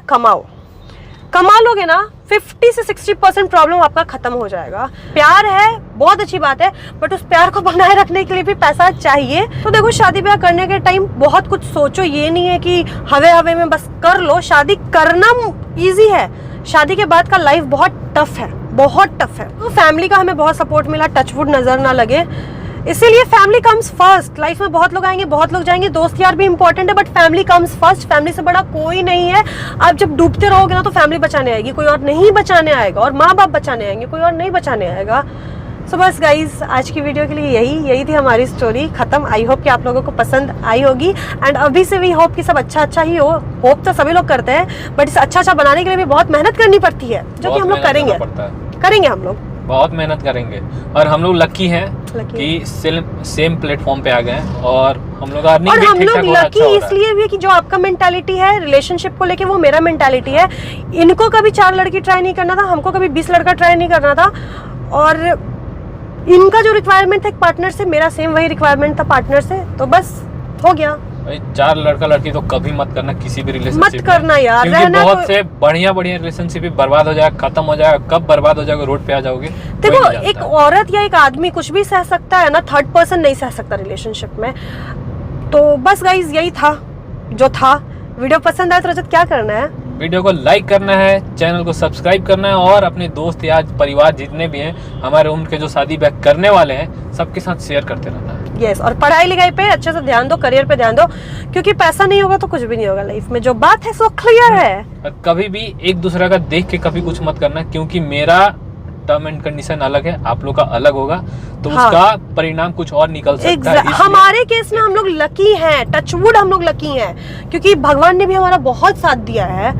कमा लोगे ना, 50 से 60% प्रॉब्लम आपका खत्म हो जाएगा। प्यार है बहुत अच्छी बात है, बट उस प्यार को बनाए रखने के लिए भी पैसा चाहिए। तो देखो, शादी ब्याह करने के टाइम बहुत कुछ सोचो, ये नहीं है कि हवे में बस कर लो। शादी करना इजी है, शादी के बाद का लाइफ बहुत टफ है, बहुत टफ है। तो फैमिली का हमें बहुत सपोर्ट मिला, टचवुड नजर ना लगे, इसीलिए फैमिली कम्स फर्स्ट। लाइफ में बहुत लोग आएंगे, बहुत लोग जाएंगे, दोस्त यार भी इंपॉर्टेंट है, but family comes first. Family से बड़ा कोई नहीं है। आप जब डूबते रहोगे ना, तो फैमिली बचाने आएगी, कोई और नहीं बचाने आएगा, और माँ बाप बचाने आएंगे, कोई और नहीं बचाने आएगा। सो बस गाइज, आज की वीडियो के लिए यही थी हमारी स्टोरी, खत्म। आई होप कि आप लोगों को पसंद आई होगी, एंड अभी से भी होप कि सब अच्छा ही हो। होप तो सभी लोग करते हैं, बट इसे अच्छा बनाने के लिए भी बहुत मेहनत करनी पड़ती है, जो कि हम लोग करेंगे हम लोग बहुत मेहनत करेंगे। और हम लोग लकी हैं कि सेम प्लेटफॉर्म पे आ गए हैं, और हम लोग अर्निंग भी ठीक-ठाक हो रहा है, अच्छा हो रहा है। इसलिए भी कि जो आपका मेंटालिटी है रिलेशनशिप को लेके, वो मेरा मेंटालिटी है। इनको कभी 4 लड़की ट्राई नहीं करना था, हमको कभी 20 लड़का ट्राई नहीं करना था, और इनका जो रिक्वायरमेंट था एक पार्टनर से, मेरा सेम वही रिक्वायरमेंट था पार्टनर से, तो बस हो गया। 4 लड़का लड़की तो कभी मत करना किसी भी रिलेशनशिप मत करना यार, क्योंकि रहना बहुत से बढ़िया रिलेशनशिप भी बर्बाद हो जाएगा, खत्म हो जाएगा। कब बर्बाद हो जाएगा, रोड पे आ जाओगे। देखो, एक औरत या एक आदमी कुछ भी सह सकता है ना, थर्ड पर्सन नहीं सह सकता रिलेशनशिप में। तो बस गाइज, यही था जो था। वीडियो पसंद आया तो रजत क्या करना है? वीडियो को लाइक करना है, चैनल को सब्सक्राइब करना है, और अपने दोस्त या परिवार जितने भी हैं हमारे, उनके जो शादी ब्याह करने वाले हैं, सबके साथ शेयर करते रहना है। यस, और पढ़ाई लिखाई पे अच्छे से ध्यान दो, करियर पे ध्यान दो, क्योंकि पैसा नहीं होगा तो कुछ भी नहीं होगा लाइफ में। जो बात है सो क्लियर है। और कभी भी एक दूसरे का देख के कभी कुछ मत करना, क्योंकि मेरा टर्म एंड कंडीशन अलग है, आप लोग का अलग होगा, तो हाँ। उसका परिणाम कुछ और निकल सकता है। हमारे केस में हम लोग लकी हैं, टचवुड हम लोग लकी हैं, क्योंकि भगवान ने भी हमारा बहुत साथ दिया है।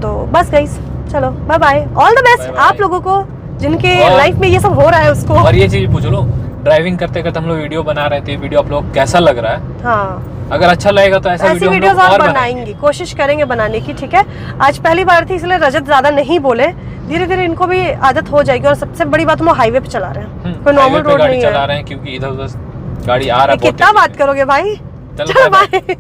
तो बस गाइस, चलो bye bye, all the best आप लोगों को, जिनके लाइफ में ये सब हो रहा है उसको। और ये चीज पूछ लो, ड्राइविंग करते करते हम लोग वीडियो बना rहे थे, वीडियो आप लोग कैसा लग रहा है? हाँ, अगर अच्छा लगेगा तो ऐसा ऐसी वीडियोस और बनाएंगे, कोशिश करेंगे बनाने की। ठीक है, आज पहली बार थी इसलिए रजत ज्यादा नहीं बोले, धीरे धीरे इनको भी आदत हो जाएगी। और सबसे बड़ी बात, हम हाईवे पे चला रहे हैं, कोई नॉर्मल रोड नहीं है, चला रहे हैं, क्योंकि इधर उधर गाड़ी आ रहा है। कितना बात करोगे भाई, चलो बाय।